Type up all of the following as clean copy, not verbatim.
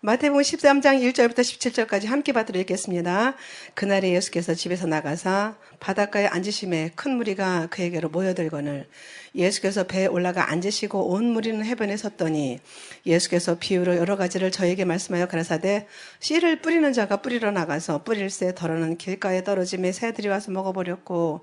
마태복음 13장 1절부터 17절까지 함께 받들어 읽겠습니다. 그날에 예수께서 집에서 나가사 바닷가에 앉으심에 큰 무리가 그에게로 모여들거늘 예수께서 배에 올라가 앉으시고 온 무리는 해변에 섰더니 예수께서 비유로 여러 가지를 저에게 말씀하여 가라사대 씨를 뿌리는 자가 뿌리러 나가서 뿌릴새 더러는 길가에 떨어짐에 새들이 와서 먹어버렸고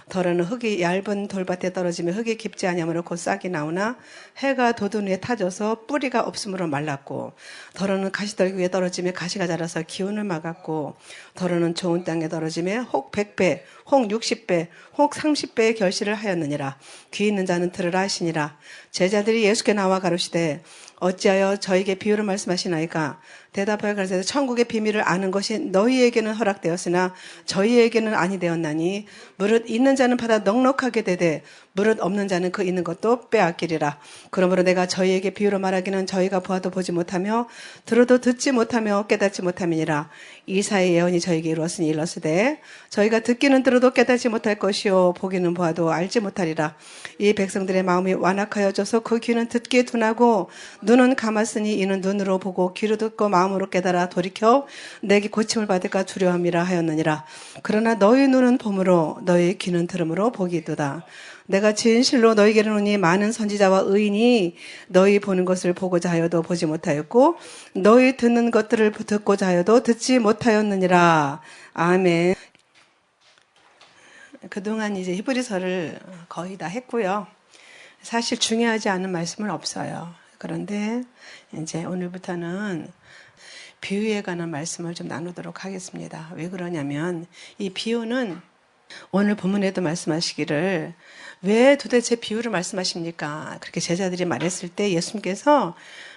더러는 흙이 얇은 돌밭에 떨어지며 흙이 깊지 아니하므로 곧 싹이 나오나 해가 돋은 위에 타져서 뿌리가 없으므로 말랐고 더러는 가시떨기 위에 떨어지며 가시가 자라서 기운을 막았고 더러는 좋은 땅에 떨어지며 혹 100배 혹 60배 혹 30배의 결실을 하였느니라. 귀 있는 자는 들으라 하시니라. 제자들이 예수께 나와 가로시되 어찌하여 저에게 비유를 말씀하시나이까? 대답하여 가로되 천국의 비밀을 아는 것이 너희에게는 허락되었으나 저희에게는 아니 되었나니 무릇 있는 자는 받아 넉넉하게 되되 무릇 없는 자는 그 있는 것도 빼앗기리라. 그러므로 내가 저희에게 비유로 말하기는 저희가 보아도 보지 못하며 들어도 듣지 못하며 깨닫지 못함이니라. 이사의 예언이 저에게 이루었으니 일러스되 저희가 듣기는 들어도 깨닫지 못할 것이요 보기는 보아도 알지 못하리라. 이 백성들의 마음이 완악하여져서 그 귀는 듣기에 둔하고 눈은 감았으니 이는 눈으로 보고 귀로 듣고 마음으로 깨달아 돌이켜 내게 고침을 받을까 두려움이라 하였느니라. 그러나 너희 눈은 봄으로 너희 귀는 들음으로 복이도다. 내가 진실로 너희에게 이르노니 많은 선지자와 의인이 너희 보는 것을 보고자 하여도 보지 못하였고 너희 듣는 것들을 듣고자 하여도 듣지 못하였느니라. 아멘. 그동안 이제 히브리서를 거의 다 했고요. 사실 중요하지 않은 말씀은 없어요. 그런데 이제 오늘부터는 비유에 관한 말씀을 좀 나누도록 하겠습니다. 왜 그러냐면 이 비유는 오늘 본문에도 말씀하시기를 왜 도대체 비유를 말씀하십니까? 그렇게 제자들이 말했을 때 예수님께서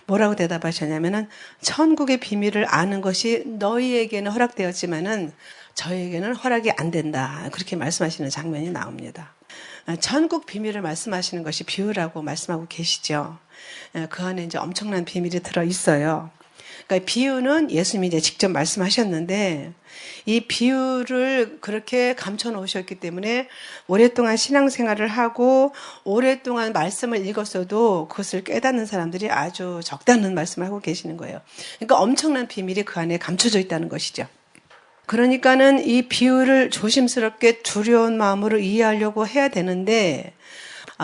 뭐라고 대답하셨냐면은 천국의 비밀을 아는 것이 너희에게는 허락되었지만은 저희에게는 허락이 안 된다. 그렇게 말씀하시는 장면이 나옵니다. 천국 비밀을 말씀하시는 것이 비유라고 말씀하고 계시죠. 그 안에 이제 엄청난 비밀이 들어 있어요. 그러니까 비유는 예수님이 이제 직접 말씀하셨는데 이 비유를 그렇게 감춰 놓으셨기 때문에 오랫동안 신앙생활을 하고 오랫동안 말씀을 읽었어도 그것을 깨닫는 사람들이 아주 적다는 말씀을 하고 계시는 거예요. 그러니까 엄청난 비밀이 그 안에 감춰져 있다는 것이죠. 그러니까는 이 비유를 조심스럽게 두려운 마음으로 이해하려고 해야 되는데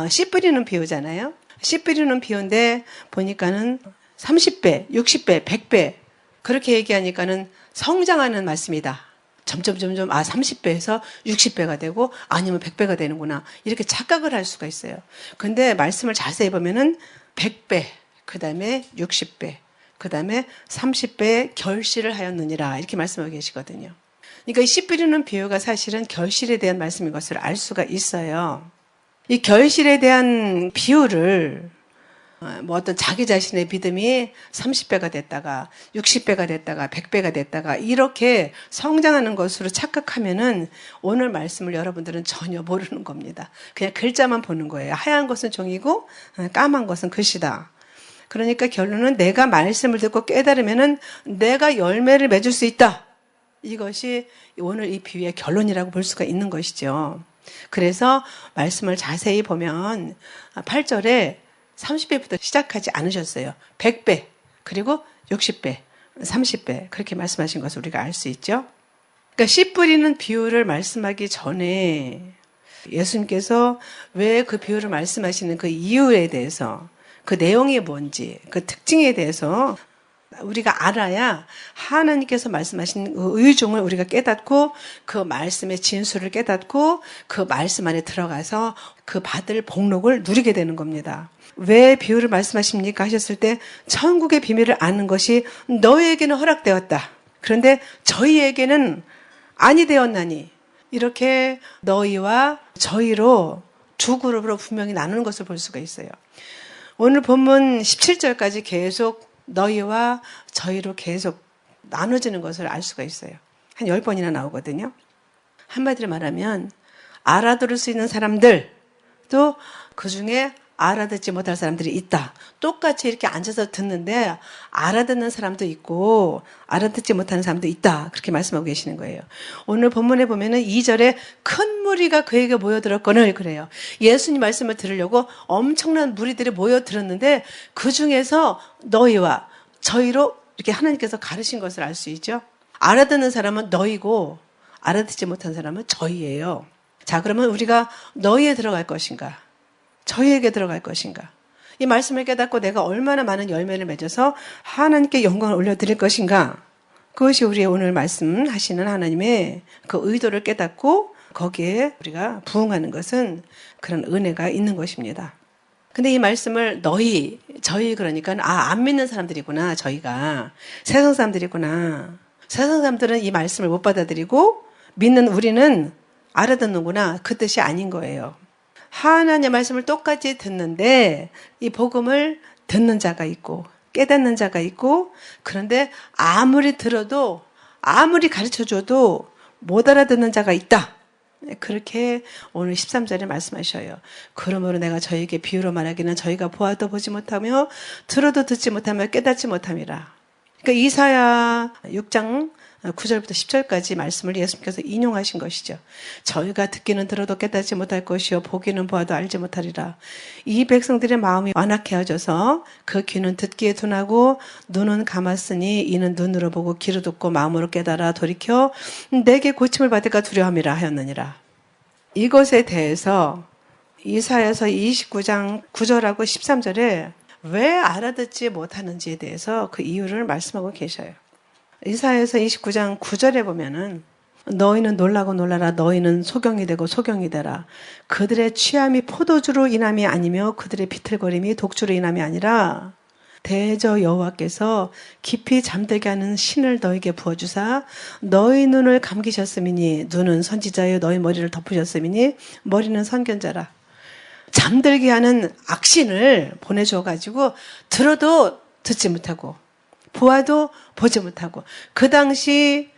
씨 뿌리는 비유잖아요. 씨 뿌리는 비유인데 보니까는 30배, 60배, 100배 그렇게 얘기하니까는 성장하는 말씀이다. 점점 30배에서 60배가 되고 아니면 100배가 되는구나. 이렇게 착각을 할 수가 있어요. 근데 말씀을 자세히 보면은 100배, 그다음에 60배, 그다음에 30배의 결실을 하였느니라. 이렇게 말씀하고 계시거든요. 그러니까 이 씨 뿌리는 비유가 사실은 결실에 대한 말씀인 것을 알 수가 있어요. 이 결실에 대한 비유를 어떤 자기 자신의 믿음이 30배가 됐다가 60배가 됐다가 100배가 됐다가 이렇게 성장하는 것으로 착각하면은 오늘 말씀을 여러분들은 전혀 모르는 겁니다. 그냥 글자만 보는 거예요. 하얀 것은 종이고 까만 것은 글씨다. 그러니까 결론은 내가 말씀을 듣고 깨달으면은 내가 열매를 맺을 수 있다. 이것이 오늘 이 비유의 결론이라고 볼 수가 있는 것이죠. 그래서 말씀을 자세히 보면 8절에 30배부터 시작하지 않으셨어요. 100배, 그리고 60배, 30배 그렇게 말씀하신 것을 우리가 알 수 있죠. 그러니까 씨 뿌리는 비유를 말씀하기 전에 예수님께서 왜 그 비유를 말씀하시는 그 이유에 대해서 그 내용이 뭔지 그 특징에 대해서 우리가 알아야 하나님께서 말씀하신 그 의중을 우리가 깨닫고 그 말씀의 진수를 깨닫고 그 말씀 안에 들어가서 그 받을 복록을 누리게 되는 겁니다. 왜 비유를 말씀하십니까 하셨을 때 천국의 비밀을 아는 것이 너희에게는 허락되었다. 그런데 저희에게는 아니 되었나니 이렇게 너희와 저희로 두 그룹으로 분명히 나누는 것을 볼 수가 있어요. 오늘 본문 17절까지 계속 너희와 저희로 계속 나눠지는 것을 알 수가 있어요. 한 10번이나 나오거든요. 한마디로 말하면 알아들을 수 있는 사람들 또 그중에 알아듣지 못할 사람들이 있다. 똑같이 이렇게 앉아서 듣는데 알아듣는 사람도 있고 알아듣지 못하는 사람도 있다. 그렇게 말씀하고 계시는 거예요. 오늘 본문에 보면은 2절에 큰 무리가 그에게 모여들었거늘 그래요. 예수님 말씀을 들으려고 엄청난 무리들이 모여들었는데 그 중에서 너희와 저희로 이렇게 하나님께서 가르신 것을 알 수 있죠. 알아듣는 사람은 너희고 알아듣지 못한 사람은 저희예요. 자, 그러면 우리가 너희에 들어갈 것인가? 저희에게 들어갈 것인가? 이 말씀을 깨닫고 내가 얼마나 많은 열매를 맺어서 하나님께 영광을 올려드릴 것인가? 그것이 우리의 오늘 말씀하시는 하나님의 그 의도를 깨닫고 거기에 우리가 부응하는 것은 그런 은혜가 있는 것입니다. 근데 이 말씀을 너희, 저희 그러니까 안 믿는 사람들이구나. 저희가 세상 사람들이구나. 세상 사람들은 이 말씀을 못 받아들이고 믿는 우리는 알아듣는구나. 그 뜻이 아닌 거예요. 하나님의 말씀을 똑같이 듣는데 이 복음을 듣는 자가 있고 깨닫는 자가 있고 그런데 아무리 들어도 아무리 가르쳐줘도 못 알아듣는 자가 있다. 그렇게 오늘 13절에 말씀하셔요. 그러므로 내가 저희에게 비유로 말하기는 저희가 보아도 보지 못하며 들어도 듣지 못하며 깨닫지 못함이라. 그러니까 이사야 6장 9절부터 10절까지 말씀을 예수님께서 인용하신 것이죠. 저희가 듣기는 들어도 깨닫지 못할 것이요 보기는 보아도 알지 못하리라. 이 백성들의 마음이 완악해져서 그 귀는 듣기에 둔하고 눈은 감았으니 이는 눈으로 보고 귀로 듣고 마음으로 깨달아 돌이켜 내게 고침을 받을까 두려움이라 하였느니라. 이것에 대해서 이사야서 29장 9절하고 13절에 왜 알아듣지 못하는지에 대해서 그 이유를 말씀하고 계셔요. 이사야서 29장 9절에 보면은 너희는 놀라고 놀라라. 너희는 소경이 되고 소경이 되라. 그들의 취함이 포도주로 인함이 아니며 그들의 비틀거림이 독주로 인함이 아니라 대저 여호와께서 깊이 잠들게 하는 신을 너희에게 부어주사 너희 눈을 감기셨음이니 눈은 선지자여 너희 머리를 덮으셨음이니 머리는 선견자라. 잠들게 하는 악신을 보내줘가지고 들어도 듣지 못하고 보아도 보지 못하고 그 당시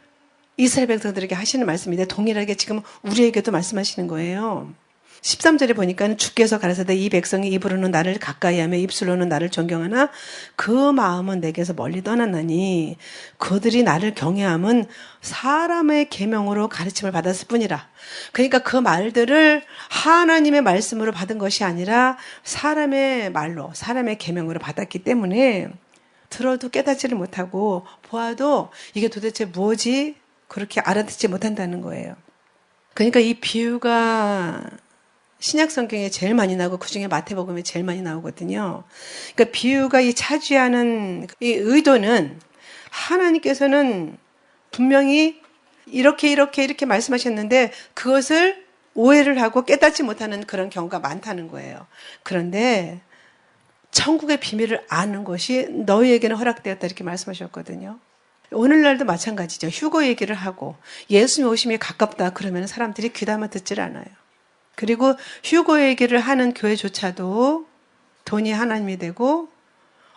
이스라엘 백성들에게 하시는 말씀인데 동일하게 지금 우리에게도 말씀하시는 거예요. 13절에 보니까 주께서 가라사대 이 백성이 입으로는 나를 가까이하며 입술로는 나를 존경하나 그 마음은 내게서 멀리 떠났나니 그들이 나를 경외함은 사람의 계명으로 가르침을 받았을 뿐이라. 그러니까 그 말들을 하나님의 말씀으로 받은 것이 아니라 사람의 말로 사람의 계명으로 받았기 때문에 들어도 깨닫지를 못하고 보아도 이게 도대체 뭐지? 그렇게 알아듣지 못한다는 거예요. 그러니까 이 비유가 신약 성경에 제일 많이 나오고 그중에 마태복음에 제일 많이 나오거든요. 그러니까 비유가 이 차지하는 이 의도는 하나님께서는 분명히 이렇게 말씀하셨는데 그것을 오해를 하고 깨닫지 못하는 그런 경우가 많다는 거예요. 그런데 천국의 비밀을 아는 것이 너희에게는 허락되었다 이렇게 말씀하셨거든요. 오늘날도 마찬가지죠. 휴거 얘기를 하고 예수님 오심이 가깝다 그러면 사람들이 귀담아 듣질 않아요. 그리고 휴거 얘기를 하는 교회조차도 돈이 하나님이 되고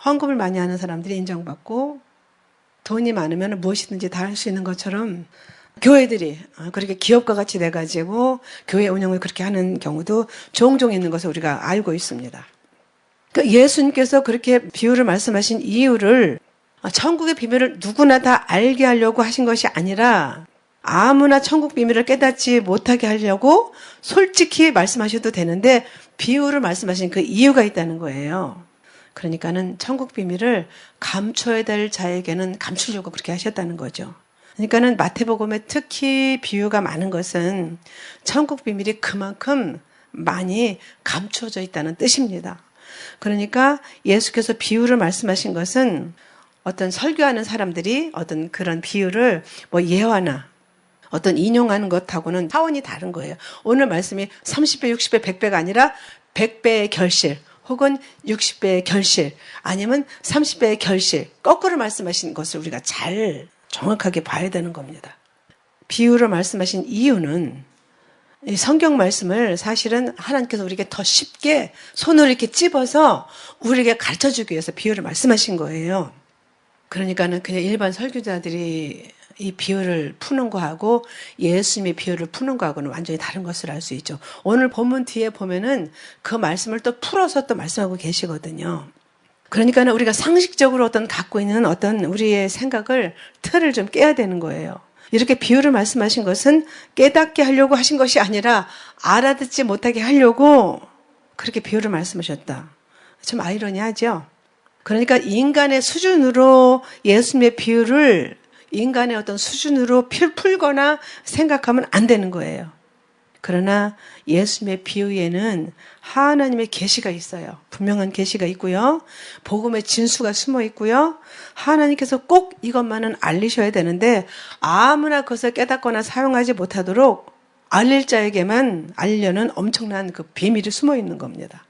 헌금을 많이 하는 사람들이 인정받고 돈이 많으면 무엇이든지 다 할 수 있는 것처럼 교회들이 그렇게 기업과 같이 돼가지고 교회 운영을 그렇게 하는 경우도 종종 있는 것을 우리가 알고 있습니다. 그러니까 예수님께서 그렇게 비유를 말씀하신 이유를 천국의 비밀을 누구나 다 알게 하려고 하신 것이 아니라 아무나 천국 비밀을 깨닫지 못하게 하려고 솔직히 말씀하셔도 되는데 비유를 말씀하신 그 이유가 있다는 거예요. 그러니까는 천국 비밀을 감춰야 될 자에게는 감추려고 그렇게 하셨다는 거죠. 그러니까는 마태복음에 특히 비유가 많은 것은 천국 비밀이 그만큼 많이 감춰져 있다는 뜻입니다. 그러니까 예수께서 비유를 말씀하신 것은 어떤 설교하는 사람들이 어떤 그런 비유를 뭐 예화나 어떤 인용하는 것하고는 차원이 다른 거예요. 오늘 말씀이 30배, 60배, 100배가 아니라 100배의 결실 혹은 60배의 결실 아니면 30배의 결실 거꾸로 말씀하신 것을 우리가 잘 정확하게 봐야 되는 겁니다. 비유를 말씀하신 이유는 이 성경 말씀을 사실은 하나님께서 우리에게 더 쉽게 손으로 이렇게 찝어서 우리에게 가르쳐주기 위해서 비유를 말씀하신 거예요. 그러니까는 그냥 일반 설교자들이 이 비유를 푸는 거하고 예수님의 비유를 푸는 거하고는 완전히 다른 것을 알 수 있죠. 오늘 본문 뒤에 보면은 그 말씀을 또 풀어서 또 말씀하고 계시거든요. 그러니까는 우리가 상식적으로 어떤 갖고 있는 어떤 우리의 생각을 틀을 좀 깨야 되는 거예요. 이렇게 비유를 말씀하신 것은 깨닫게 하려고 하신 것이 아니라 알아듣지 못하게 하려고 그렇게 비유를 말씀하셨다. 좀 아이러니하죠? 그러니까 인간의 수준으로 예수님의 비유를 인간의 어떤 수준으로 풀거나 생각하면 안 되는 거예요. 그러나 예수님의 비유에는 하나님의 계시가 있어요. 분명한 계시가 있고요. 복음의 진수가 숨어 있고요. 하나님께서 꼭 이것만은 알리셔야 되는데 아무나 그것을 깨닫거나 사용하지 못하도록 알릴 자에게만 알려는 엄청난 그 비밀이 숨어 있는 겁니다.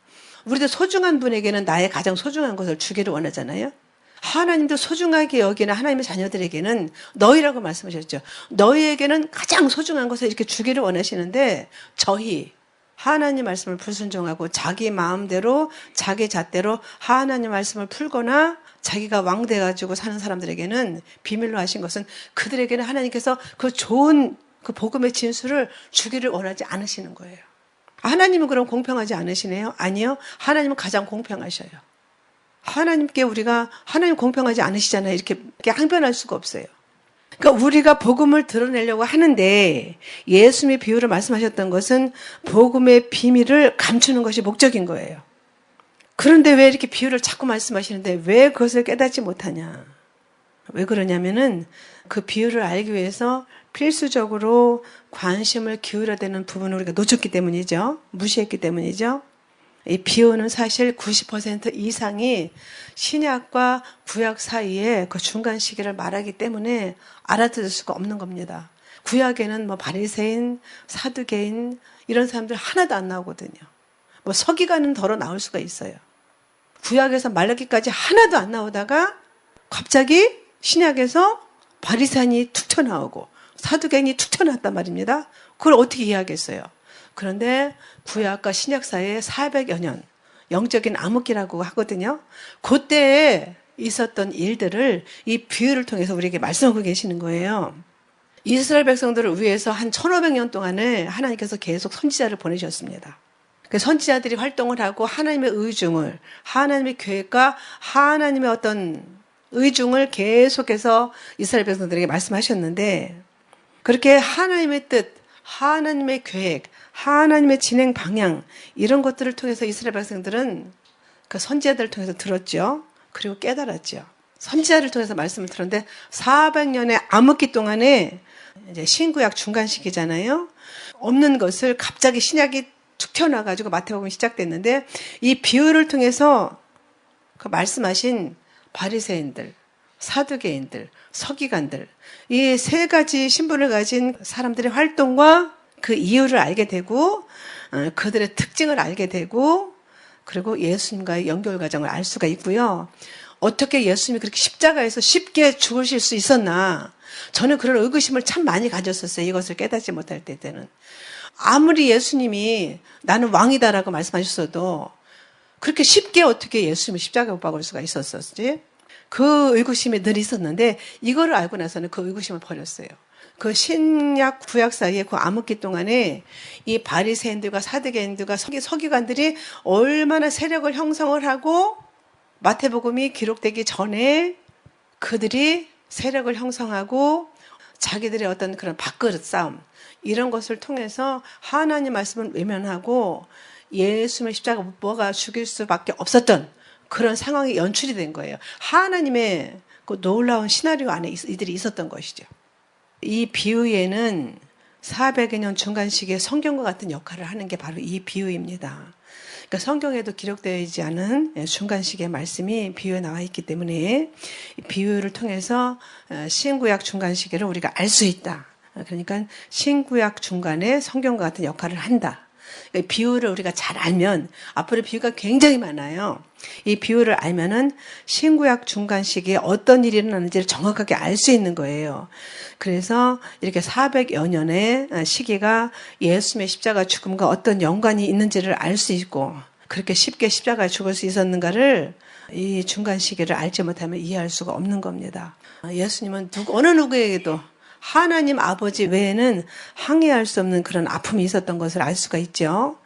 우리도 소중한 분에게는 나의 가장 소중한 것을 주기를 원하잖아요. 하나님도 소중하게 여기는 하나님의 자녀들에게는 너희라고 말씀하셨죠. 너희에게는 가장 소중한 것을 이렇게 주기를 원하시는데 저희 하나님 말씀을 불순종하고 자기 마음대로 자기 잣대로 하나님 말씀을 풀거나 자기가 왕 돼가지고 사는 사람들에게는 비밀로 하신 것은 그들에게는 하나님께서 그 좋은 그 복음의 진수를 주기를 원하지 않으시는 거예요. 하나님은 그럼 공평하지 않으시네요? 아니요. 하나님은 가장 공평하셔요. 하나님께 우리가 하나님 공평하지 않으시잖아요. 이렇게 항변할 수가 없어요. 그러니까 우리가 복음을 드러내려고 하는데 예수님의 비유를 말씀하셨던 것은 복음의 비밀을 감추는 것이 목적인 거예요. 그런데 왜 이렇게 비유를 자꾸 말씀하시는데 왜 그것을 깨닫지 못하냐? 왜 그러냐면은 그 비유를 알기 위해서 필수적으로 관심을 기울여야 되는 부분을 우리가 놓쳤기 때문이죠. 무시했기 때문이죠. 이 비유는 사실 90% 이상이 신약과 구약 사이에 그 중간 시기를 말하기 때문에 알아들을 수가 없는 겁니다. 구약에는 뭐 바리새인, 사두개인 이런 사람들 하나도 안 나오거든요. 뭐 서기관은 덜어 나올 수가 있어요. 구약에서 말라기까지 하나도 안 나오다가 갑자기 신약에서 바리새인이 툭 튀어나오고 사두개인이 툭 튀어나왔단 말입니다. 그걸 어떻게 이해하겠어요? 그런데 구약과 신약 사이에 400여 년 영적인 암흑기라고 하거든요. 그때에 있었던 일들을 이 비유를 통해서 우리에게 말씀하고 계시는 거예요. 이스라엘 백성들을 위해서 한 1500년 동안에 하나님께서 계속 선지자를 보내셨습니다. 그 선지자들이 활동을 하고 하나님의 의중을, 하나님의 계획과 하나님의 어떤 의중을 계속해서 이스라엘 백성들에게 말씀하셨는데 그렇게 하나님의 뜻, 하나님의 계획, 하나님의 진행 방향 이런 것들을 통해서 이스라엘 백성들은 그 선지자들을 통해서 들었죠. 그리고 깨달았죠. 선지자를 통해서 말씀을 들었는데 400년의 암흑기 동안에 이제 신구약 중간 시기잖아요. 없는 것을 갑자기 신약이 툭 튀어나와가지고 마태복음이 시작됐는데 이 비유를 통해서 그 말씀하신 바리새인들, 사두개인들, 서기관들 이 세 가지 신분을 가진 사람들의 활동과 그 이유를 알게 되고 그들의 특징을 알게 되고 그리고 예수님과의 연결 과정을 알 수가 있고요. 어떻게 예수님이 그렇게 십자가에서 쉽게 죽으실 수 있었나 저는 그런 의구심을 참 많이 가졌었어요. 이것을 깨닫지 못할 때는. 아무리 예수님이 나는 왕이다라고 말씀하셨어도 그렇게 쉽게 어떻게 예수님이 십자가에 못 박을 수가 있었었지? 그 의구심이 늘 있었는데 이거를 알고 나서는 그 의구심을 버렸어요. 그 신약 구약 사이에 그 암흑기 동안에 이 바리새인들과 사두개인들과 서기관들이 얼마나 세력을 형성을 하고 마태복음이 기록되기 전에 그들이 세력을 형성하고 자기들의 어떤 그런 밥그릇 싸움 이런 것을 통해서 하나님 말씀을 외면하고 예수님의 십자가 못 박아 죽일 수밖에 없었던 그런 상황이 연출이 된 거예요. 하나님의 그 놀라운 시나리오 안에 이들이 있었던 것이죠. 이 비유에는 400여 년 중간 시기에 성경과 같은 역할을 하는 게 바로 이 비유입니다. 그러니까 성경에도 기록되어 있지 않은 중간 시기의 말씀이 비유에 나와 있기 때문에 이 비유를 통해서 신구약 중간 시기를 우리가 알 수 있다. 그러니까 신구약 중간에 성경과 같은 역할을 한다. 비유를 우리가 잘 알면 앞으로 비유가 굉장히 많아요. 이 비유를 알면은 신구약 중간 시기에 어떤 일이 일어나는지를 정확하게 알 수 있는 거예요. 그래서 이렇게 400여 년의 시기가 예수님의 십자가 죽음과 어떤 연관이 있는지를 알 수 있고 그렇게 쉽게 십자가에 죽을 수 있었는가를 이 중간 시기를 알지 못하면 이해할 수가 없는 겁니다. 예수님은 어느 누구에게도 하나님 아버지 외에는 항해할 수 없는 그런 아픔이 있었던 것을 알 수가 있죠.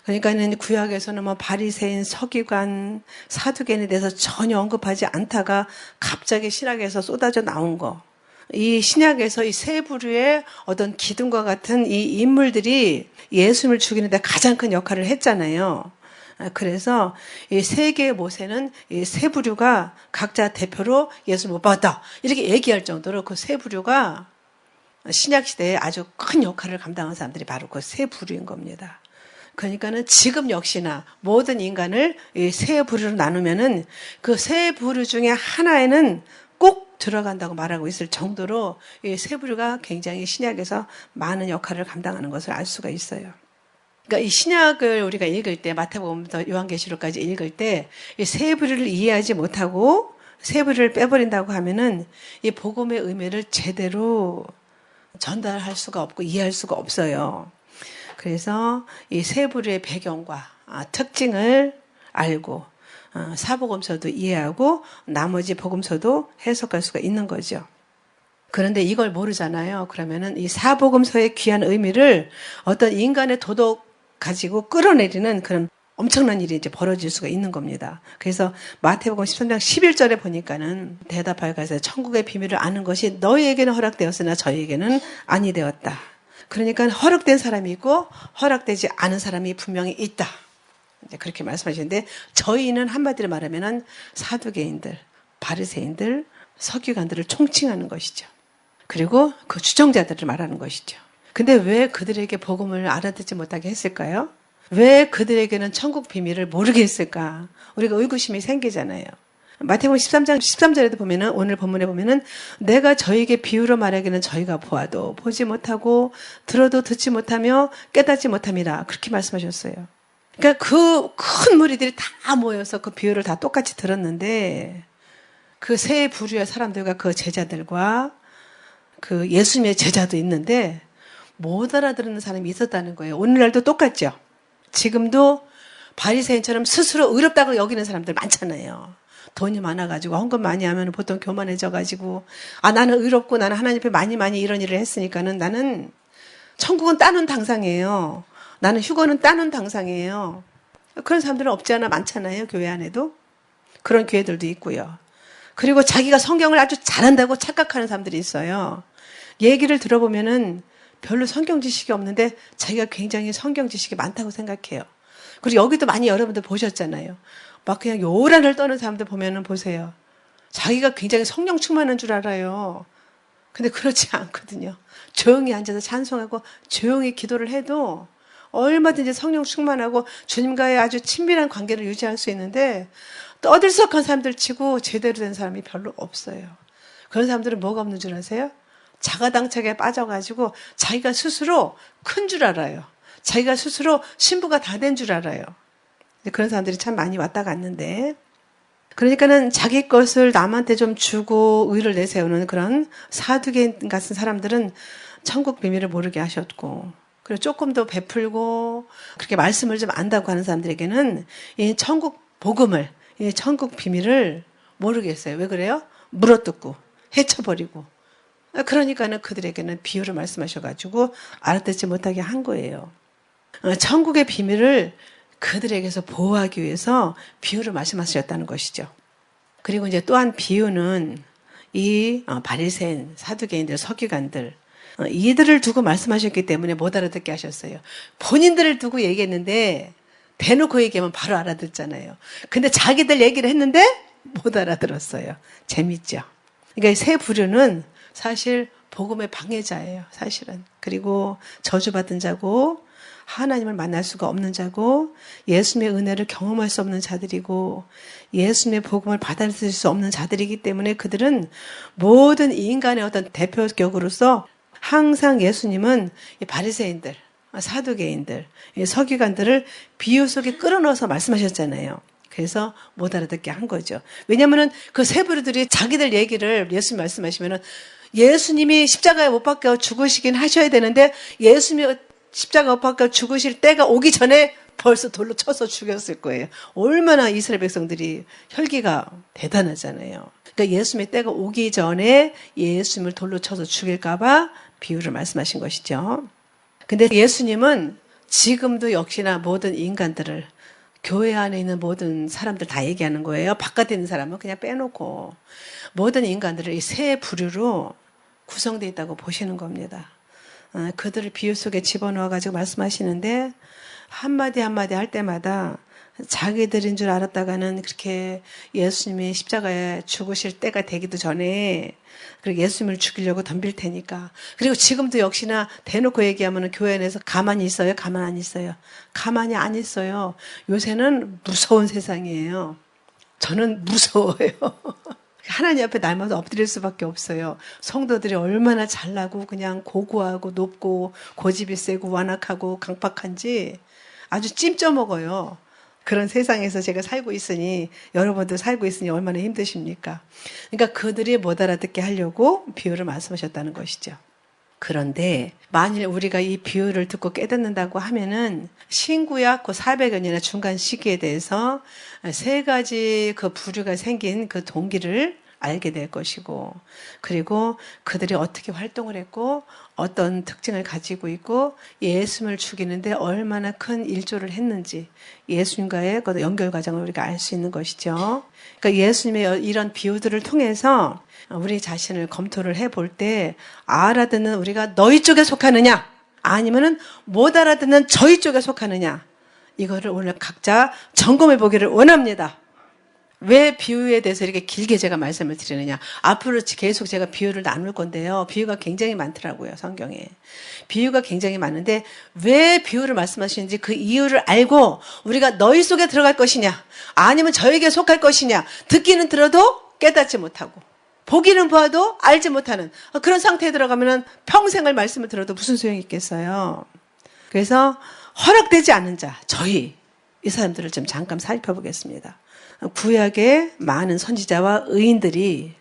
그러니까는 구약에서는 뭐 바리새인, 서기관, 사두개인에 대해서 전혀 언급하지 않다가 갑자기 신약에서 쏟아져 나온 거. 이 신약에서 이 세 부류의 어떤 기둥과 같은 이 인물들이 예수님을 죽이는 데 가장 큰 역할을 했잖아요. 그래서 이 세 개의 모세는 이 세 부류가 각자 대표로 예수를 못 받았다. 이렇게 얘기할 정도로 그 세 부류가 신약 시대에 아주 큰 역할을 감당한 사람들이 바로 그 세 부류인 겁니다. 그러니까는 지금 역시나 모든 인간을 이 세 부류로 나누면은 그 세 부류 중에 하나에는 꼭 들어간다고 말하고 있을 정도로 이 세 부류가 굉장히 신약에서 많은 역할을 감당하는 것을 알 수가 있어요. 그러니까 이 신약을 우리가 읽을 때 마태복음부터 요한계시록까지 읽을 때 이 세 부류를 이해하지 못하고 세 부류를 빼버린다고 하면은 이 복음의 의미를 제대로 전달할 수가 없고 이해할 수가 없어요. 그래서 이 세 부류의 배경과 특징을 알고 사복음서도 이해하고 나머지 복음서도 해석할 수가 있는 거죠. 그런데 이걸 모르잖아요. 그러면은 이 사복음서의 귀한 의미를 어떤 인간의 도덕 가지고 끌어내리는 그런 엄청난 일이 이제 벌어질 수가 있는 겁니다. 그래서 마태복음 13장 11절에 보니까는 대답하여 가서 천국의 비밀을 아는 것이 너희에게는 허락되었으나 저희에게는 아니 되었다. 그러니까 허락된 사람이 있고 허락되지 않은 사람이 분명히 있다. 이제 그렇게 말씀하시는데 저희는 한마디로 말하면은 사두개인들, 바리새인들, 서기관들을 총칭하는 것이죠. 그리고 그 주정자들을 말하는 것이죠. 근데 왜 그들에게 복음을 알아듣지 못하게 했을까요? 왜 그들에게는 천국 비밀을 모르게 했을까? 우리가 의구심이 생기잖아요. 마태복음 13장 13절에도 보면은 오늘 본문에 보면은 내가 저에게 비유로 말하기는 저희가 보아도 보지 못하고 들어도 듣지 못하며 깨닫지 못함이라 그렇게 말씀하셨어요. 그러니까 그 큰 무리들이 다 모여서 그 비유를 다 똑같이 들었는데 그 세 부류의 사람들과 그 제자들과 그 예수님의 제자도 있는데 못 알아듣는 사람이 있었다는 거예요. 오늘날도 똑같죠. 지금도 바리새인처럼 스스로 의롭다고 여기는 사람들 많잖아요. 돈이 많아가지고 헌금 많이 하면 보통 교만해져가지고 나는 의롭고 나는 하나님 앞에 많이 이런 일을 했으니까는 나는 천국은 따는 당상이에요. 나는 휴거는 따는 당상이에요. 그런 사람들은 없지 않아 많잖아요. 교회 안에도. 그런 교회들도 있고요. 그리고 자기가 성경을 아주 잘한다고 착각하는 사람들이 있어요. 얘기를 들어보면은 별로 성경 지식이 없는데 자기가 굉장히 성경 지식이 많다고 생각해요. 그리고 여기도 많이 여러분들 보셨잖아요. 막 그냥 요란을 떠는 사람들 보면은 보세요. 자기가 굉장히 성령 충만한 줄 알아요. 근데 그렇지 않거든요. 조용히 앉아서 찬송하고 조용히 기도를 해도 얼마든지 성령 충만하고 주님과의 아주 친밀한 관계를 유지할 수 있는데 떠들썩한 사람들 치고 제대로 된 사람이 별로 없어요. 그런 사람들은 뭐가 없는 줄 아세요? 자가당착에 빠져가지고 자기가 스스로 큰 줄 알아요. 자기가 스스로 신부가 다 된 줄 알아요. 그런 사람들이 참 많이 왔다 갔는데 그러니까는 자기 것을 남한테 좀 주고 의를 내세우는 그런 사두개인 같은 사람들은 천국 비밀을 모르게 하셨고 그리고 조금 더 베풀고 그렇게 말씀을 좀 안다고 하는 사람들에게는 이 천국 복음을 이 천국 비밀을 모르겠어요. 왜 그래요? 물어뜯고 헤쳐버리고 그러니까는 그들에게는 비유를 말씀하셔가지고 알아듣지 못하게 한 거예요. 천국의 비밀을 그들에게서 보호하기 위해서 비유를 말씀하셨다는 것이죠. 그리고 이제 또한 비유는 이 바리새인, 사두개인들, 서기관들 이들을 두고 말씀하셨기 때문에 못 알아듣게 하셨어요. 본인들을 두고 얘기했는데 대놓고 얘기하면 바로 알아듣잖아요. 근데 자기들 얘기를 했는데 못 알아들었어요. 재밌죠? 그러니까 세 부류는 사실 복음의 방해자예요. 사실은. 그리고 저주받은 자고 하나님을 만날 수가 없는 자고 예수님의 은혜를 경험할 수 없는 자들이고 예수님의 복음을 받아들일 수 없는 자들이기 때문에 그들은 모든 인간의 어떤 대표격으로서 항상 예수님은 이 바리새인들, 사두개인들, 이 서기관들을 비유 속에 끌어넣어서 말씀하셨잖아요. 그래서 못 알아듣게 한 거죠. 왜냐면은 그 세 부류들이 자기들 얘기를 예수님 말씀하시면은 예수님이 십자가에 못 박혀 죽으시긴 하셔야 되는데 예수님이 십자가 못 박혀 죽으실 때가 오기 전에 벌써 돌로 쳐서 죽였을 거예요. 얼마나 이스라엘 백성들이 혈기가 대단하잖아요. 그러니까 예수님의 때가 오기 전에 예수님을 돌로 쳐서 죽일까봐 비유를 말씀하신 것이죠. 근데 예수님은 지금도 역시나 모든 인간들을 교회 안에 있는 모든 사람들 다 얘기하는 거예요. 바깥에 있는 사람은 그냥 빼놓고 모든 인간들을 이 세 부류로 구성되어 있다고 보시는 겁니다. 그들을 비유 속에 집어넣어가지고 말씀하시는데 한마디 한마디 할 때마다 자기들인 줄 알았다가는 그렇게 예수님이 십자가에 죽으실 때가 되기도 전에 그리고 예수님을 죽이려고 덤빌 테니까. 그리고 지금도 역시나 대놓고 얘기하면 교회 안에서 가만히 있어요? 가만 안 있어요? 가만히 안 있어요. 요새는 무서운 세상이에요. 저는 무서워요. 하나님 앞에 날마다 엎드릴 수밖에 없어요. 성도들이 얼마나 잘나고 그냥 고고하고 높고 고집이 세고 완악하고 강팍한지 아주 찜쪄먹어요. 그런 세상에서 제가 살고 있으니 여러분도 살고 있으니 얼마나 힘드십니까? 그러니까 그들이 못 알아듣게 하려고 비유를 말씀하셨다는 것이죠. 그런데 만일 우리가 이 비유를 듣고 깨닫는다고 하면은 신구약 그 400여 년의 중간 시기에 대해서 세 가지 그 부류가 생긴 그 동기를 알게 될 것이고, 그리고 그들이 어떻게 활동을 했고 어떤 특징을 가지고 있고 예수님을 죽이는데 얼마나 큰 일조를 했는지 예수님과의 그 연결 과정을 우리가 알 수 있는 것이죠. 그러니까 예수님의 이런 비유들을 통해서 우리 자신을 검토를 해볼 때 알아듣는 우리가 너희 쪽에 속하느냐 아니면은 못 알아듣는 저희 쪽에 속하느냐, 이거를 오늘 각자 점검해 보기를 원합니다. 왜 비유에 대해서 이렇게 길게 제가 말씀을 드리느냐. 앞으로 계속 제가 비유를 나눌 건데요. 비유가 굉장히 많더라고요, 성경에. 비유가 굉장히 많은데 왜 비유를 말씀하시는지 그 이유를 알고 우리가 너희 속에 들어갈 것이냐 아니면 저에게 속할 것이냐, 듣기는 들어도 깨닫지 못하고 보기는 보아도 알지 못하는 그런 상태에 들어가면 평생을 말씀을 들어도 무슨 소용이 있겠어요. 그래서 허락되지 않은 자, 저희 이 사람들을 좀 잠깐 살펴보겠습니다. 구약의 많은 선지자와 의인들이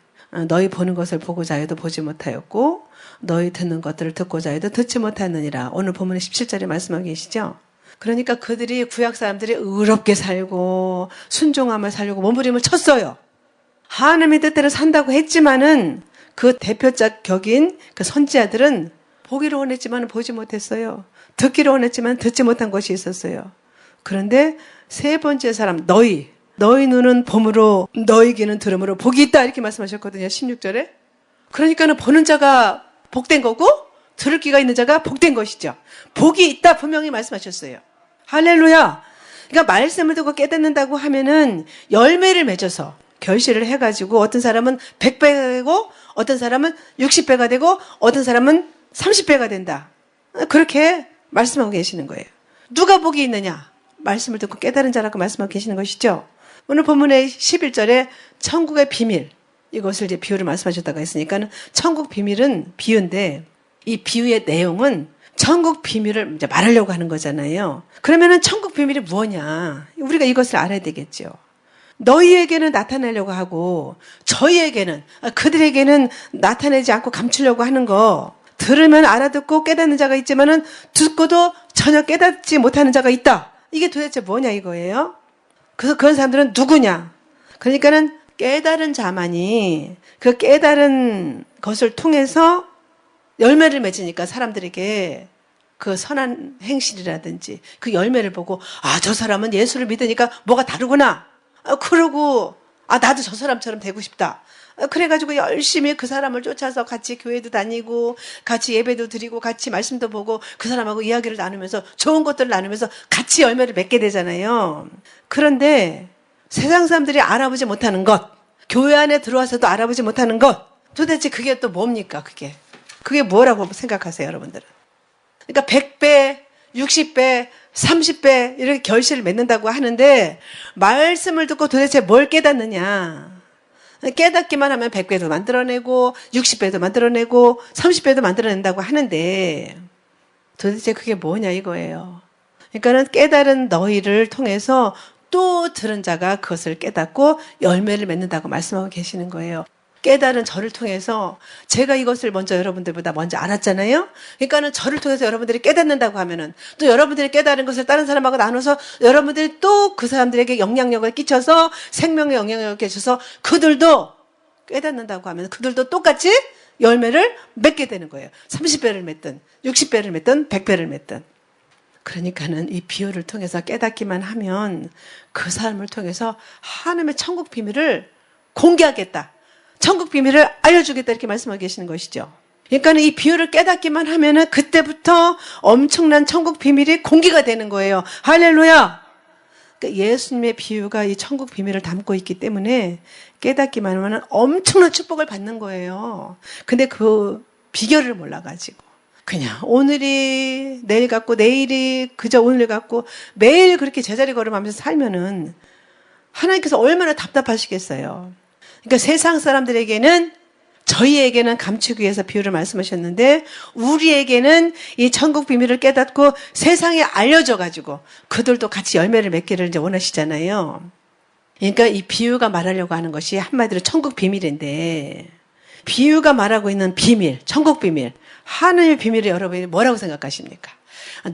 너희 보는 것을 보고자 해도 보지 못하였고 너희 듣는 것들을 듣고자 해도 듣지 못하느니라. 오늘 본문의 17절에 말씀하고 계시죠. 그러니까 그들이 구약 사람들이 의롭게 살고 순종함을 살려고 몸부림을 쳤어요. 하나님의 뜻대로 산다고 했지만은 그 대표적 격인 그 선지자들은 보기를 원했지만 보지 못했어요. 듣기를 원했지만 듣지 못한 것이 있었어요. 그런데 세 번째 사람, 너희 눈은 봄으로 너희 귀는 들음으로 복이 있다, 이렇게 말씀하셨거든요. 16절에. 그러니까는 보는 자가 복된 거고 들을 귀가 있는 자가 복된 것이죠. 복이 있다 분명히 말씀하셨어요. 할렐루야. 그러니까 말씀을 듣고 깨닫는다고 하면은 열매를 맺어서 결실을 해가지고 어떤 사람은 100배가 되고 어떤 사람은 60배가 되고 어떤 사람은 30배가 된다, 그렇게 말씀하고 계시는 거예요. 누가 복이 있느냐? 말씀을 듣고 깨달은 자라고 말씀하고 계시는 것이죠. 오늘 본문의 11절에 천국의 비밀, 이것을 이제 비유를 말씀하셨다가 했으니까는 천국 비밀은 비유인데 이 비유의 내용은 천국 비밀을 이제 말하려고 하는 거잖아요. 그러면은 천국 비밀이 무엇이냐? 우리가 이것을 알아야 되겠죠. 너희에게는 나타내려고 하고 저희에게는, 그들에게는 나타내지 않고 감추려고 하는 거, 들으면 알아듣고 깨닫는 자가 있지만은 듣고도 전혀 깨닫지 못하는 자가 있다. 이게 도대체 뭐냐 이거예요. 그래서 그런 사람들은 누구냐? 그러니까는 깨달은 자만이 그 깨달은 것을 통해서 열매를 맺으니까 사람들에게 그 선한 행실이라든지 그 열매를 보고 저 사람은 예수를 믿으니까 뭐가 다르구나. 그러고 나도 저 사람처럼 되고 싶다. 그래가지고 열심히 그 사람을 쫓아서 같이 교회도 다니고 같이 예배도 드리고 같이 말씀도 보고 그 사람하고 이야기를 나누면서 좋은 것들을 나누면서 같이 열매를 맺게 되잖아요. 그런데 세상 사람들이 알아보지 못하는 것, 교회 안에 들어와서도 알아보지 못하는 것, 도대체 그게 또 뭡니까? 그게 뭐라고 생각하세요, 여러분들은? 그러니까 100배, 60배, 30배 이렇게 결실을 맺는다고 하는데 말씀을 듣고 도대체 뭘 깨닫느냐? 깨닫기만 하면 100배도 만들어내고 60배도 만들어내고 30배도 만들어낸다고 하는데 도대체 그게 뭐냐 이거예요. 그러니까는 깨달은 너희를 통해서 또 들은 자가 그것을 깨닫고 열매를 맺는다고 말씀하고 계시는 거예요. 깨달은 저를 통해서 제가 이것을 먼저 여러분들보다 먼저 알았잖아요. 그러니까는 저를 통해서 여러분들이 깨닫는다고 하면은 또 여러분들이 깨달은 것을 다른 사람하고 나눠서 여러분들이 또 그 사람들에게 영향력을 끼쳐서 생명의 영향력을 끼쳐서 그들도 깨닫는다고 하면 그들도 똑같이 열매를 맺게 되는 거예요. 30배를 맺든 60배를 맺든 100배를 맺든. 그러니까는 이 비유를 통해서 깨닫기만 하면 그 사람을 통해서 하나님의 천국 비밀을 공개하겠다. 천국 비밀을 알려주겠다 이렇게 말씀하고 계시는 것이죠. 그러니까 이 비유를 깨닫기만 하면은 그때부터 엄청난 천국 비밀이 공개가 되는 거예요. 할렐루야. 그러니까 예수님의 비유가 이 천국 비밀을 담고 있기 때문에 깨닫기만 하면 엄청난 축복을 받는 거예요. 근데 그 비결을 몰라가지고 그냥 오늘이 내일 같고 내일이 그저 오늘 같고 매일 그렇게 제자리 걸음하면서 살면은 하나님께서 얼마나 답답하시겠어요. 그러니까 세상 사람들에게는 저희에게는 감추기 위해서 비유를 말씀하셨는데 우리에게는 이 천국 비밀을 깨닫고 세상에 알려줘가지고 그들도 같이 열매를 맺기를 이제 원하시잖아요. 그러니까 이 비유가 말하려고 하는 것이 한마디로 천국 비밀인데 비유가 말하고 있는 비밀, 천국 비밀, 하나님의 비밀을 여러분이 뭐라고 생각하십니까?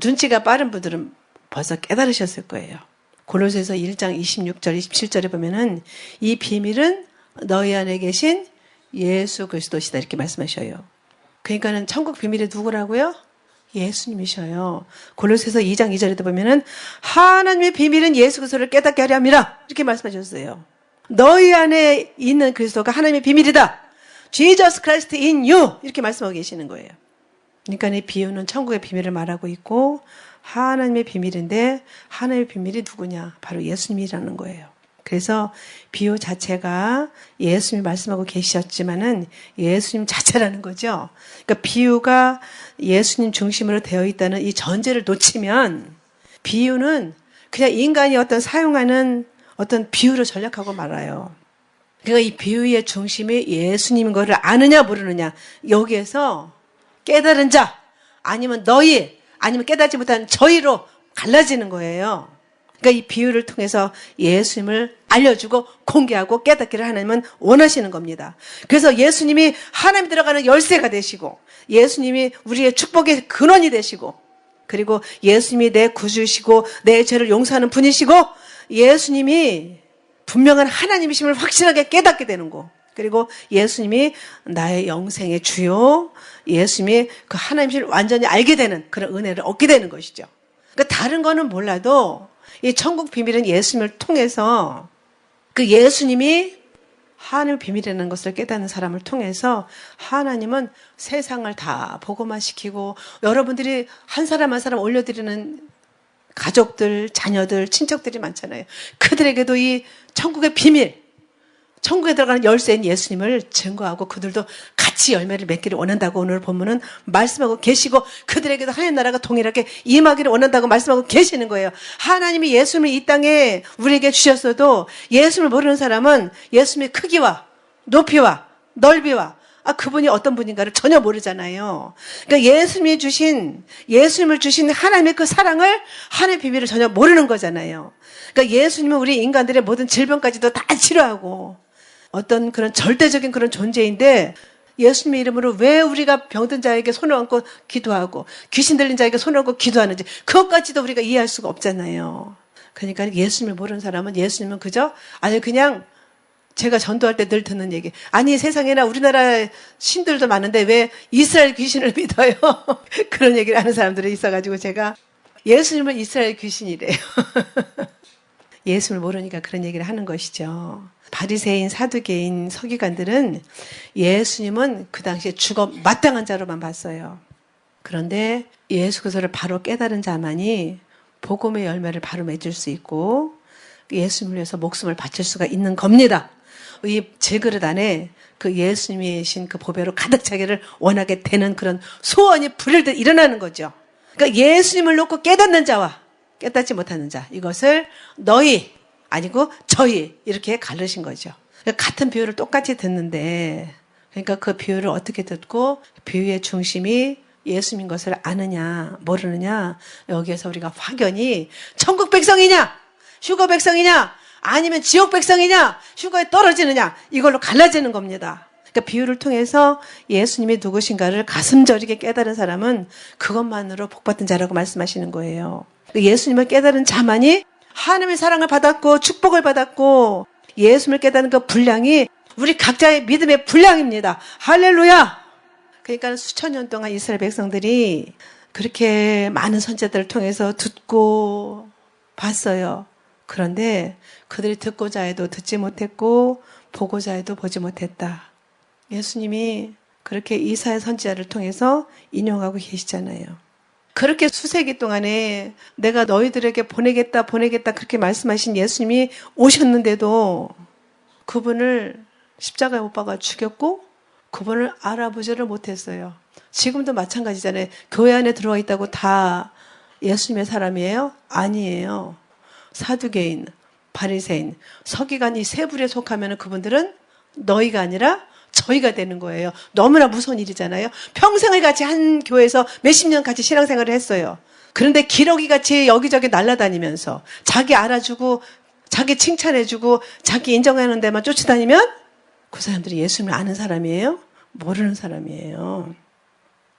눈치가 빠른 분들은 벌써 깨달으셨을 거예요. 골로새서 1장 26절, 27절에 보면은 이 비밀은 너희 안에 계신 예수 그리스도시다 이렇게 말씀하셔요. 그러니까는 천국 비밀이 누구라고요? 예수님이셔요. 골로새서 2장 2절에도 보면은 하나님의 비밀은 예수 그리스도를 깨닫게 하려 함이라 이렇게 말씀하셨어요. 너희 안에 있는 그리스도가 하나님의 비밀이다. Jesus Christ in you 이렇게 말씀하고 계시는 거예요. 그러니까 이 비유는 천국의 비밀을 말하고 있고 하나님의 비밀인데 하나님의 비밀이 누구냐? 바로 예수님이라는 거예요. 그래서 비유 자체가 예수님이 말씀하고 계셨지만은 예수님 자체라는 거죠. 그러니까 비유가 예수님 중심으로 되어 있다는 이 전제를 놓치면 비유는 그냥 인간이 어떤 사용하는 어떤 비유로 전략하고 말아요. 그러니까 이 비유의 중심이 예수님인 것을 아느냐 모르느냐 여기에서 깨달은 자 아니면 너희 아니면 깨닫지 못한 저희로 갈라지는 거예요. 그러니까 이 비유를 통해서 예수님을 알려주고 공개하고 깨닫기를 하나님은 원하시는 겁니다. 그래서 예수님이 하나님 들어가는 열쇠가 되시고 예수님이 우리의 축복의 근원이 되시고 그리고 예수님이 내 구주시고 내 죄를 용서하는 분이시고 예수님이 분명한 하나님이심을 확실하게 깨닫게 되는 거. 그리고 예수님이 나의 영생의 주요 예수님이 그 하나님이심을 완전히 알게 되는 그런 은혜를 얻게 되는 것이죠. 그러니까 다른 거는 몰라도 이 천국 비밀은 예수님을 통해서 그 예수님이 하나님의 비밀이라는 것을 깨닫는 사람을 통해서 하나님은 세상을 다 복음화 시키고 여러분들이 한 사람 한 사람 올려드리는 가족들, 자녀들, 친척들이 많잖아요. 그들에게도 이 천국의 비밀, 천국에 들어가는 열쇠인 예수님을 증거하고 그들도 같이 열매를 맺기를 원한다고 오늘 본문은 말씀하고 계시고 그들에게도 하나님 나라가 동일하게 임하기를 원한다고 말씀하고 계시는 거예요. 하나님이 예수님을 이 땅에 우리에게 주셨어도 예수님을 모르는 사람은 예수님의 크기와 높이와 넓이와 그분이 어떤 분인가를 전혀 모르잖아요. 그러니까 예수님을 주신 하나님의 그 사랑을 하나님의 비밀을 전혀 모르는 거잖아요. 그러니까 예수님은 우리 인간들의 모든 질병까지도 다 치료하고 어떤 그런 절대적인 그런 존재인데 예수님의 이름으로 왜 우리가 병든 자에게 손을 얹고 기도하고 귀신 들린 자에게 손을 얹고 기도하는지 그것까지도 우리가 이해할 수가 없잖아요. 그러니까 예수님을 모르는 사람은 예수님은 그저 그냥 제가 전도할 때 늘 듣는 얘기. 아니 세상에나 우리나라 신들도 많은데 왜 이스라엘 귀신을 믿어요? 그런 얘기를 하는 사람들이 있어가지고 제가 예수님은 이스라엘 귀신이래요. 예수를 모르니까 그런 얘기를 하는 것이죠. 바리새인, 사두개인, 서기관들은 예수님은 그 당시에 죽어 마땅한 자로만 봤어요. 그런데 예수 그리스도를 바로 깨달은 자만이 복음의 열매를 바로 맺을 수 있고 예수님을 위해서 목숨을 바칠 수가 있는 겁니다. 이 제 그릇 안에 그 예수님이신 그 보배로 가득 차기를 원하게 되는 그런 소원이 불일듯 일어나는 거죠. 그러니까 예수님을 놓고 깨닫는 자와 깨닫지 못하는 자 이것을 너희 아니고 저희 이렇게 가르신 거죠. 그러니까 같은 비유를 똑같이 듣는데 그러니까 그 비유를 어떻게 듣고 비유의 중심이 예수님인 것을 아느냐 모르느냐 여기에서 우리가 확연히 천국 백성이냐 휴거 백성이냐 아니면 지옥 백성이냐 휴거에 떨어지느냐 이걸로 갈라지는 겁니다. 그러니까 비유를 통해서 예수님이 누구신가를 가슴 저리게 깨달은 사람은 그것만으로 복받은 자라고 말씀하시는 거예요. 예수님을 깨달은 자만이 하나님의 사랑을 받았고 축복을 받았고 예수님을 깨닫는 그 분량이 우리 각자의 믿음의 분량입니다. 할렐루야! 그러니까 수천 년 동안 이스라엘 백성들이 그렇게 많은 선지자들을 통해서 듣고 봤어요. 그런데 그들이 듣고자 해도 듣지 못했고 보고자 해도 보지 못했다. 예수님이 그렇게 이사야 선지자를 통해서 인용하고 계시잖아요. 그렇게 수세기 동안에 내가 너희들에게 보내겠다 그렇게 말씀하신 예수님이 오셨는데도 그분을 십자가에 못 박아 죽였고 그분을 알아보지를 못했어요. 지금도 마찬가지잖아요. 교회 안에 들어와 있다고 다 예수님의 사람이에요? 아니에요. 사두개인, 바리새인, 서기관 이 세 부류에 속하면 그분들은 너희가 아니라 저희가 되는 거예요. 너무나 무서운 일이잖아요. 평생을 같이 한 교회에서 몇십 년 같이 신앙생활을 했어요. 그런데 기러기 같이 여기저기 날아다니면서 자기 알아주고 자기 칭찬해주고 자기 인정하는 데만 쫓아다니면 그 사람들이 예수님을 아는 사람이에요? 모르는 사람이에요.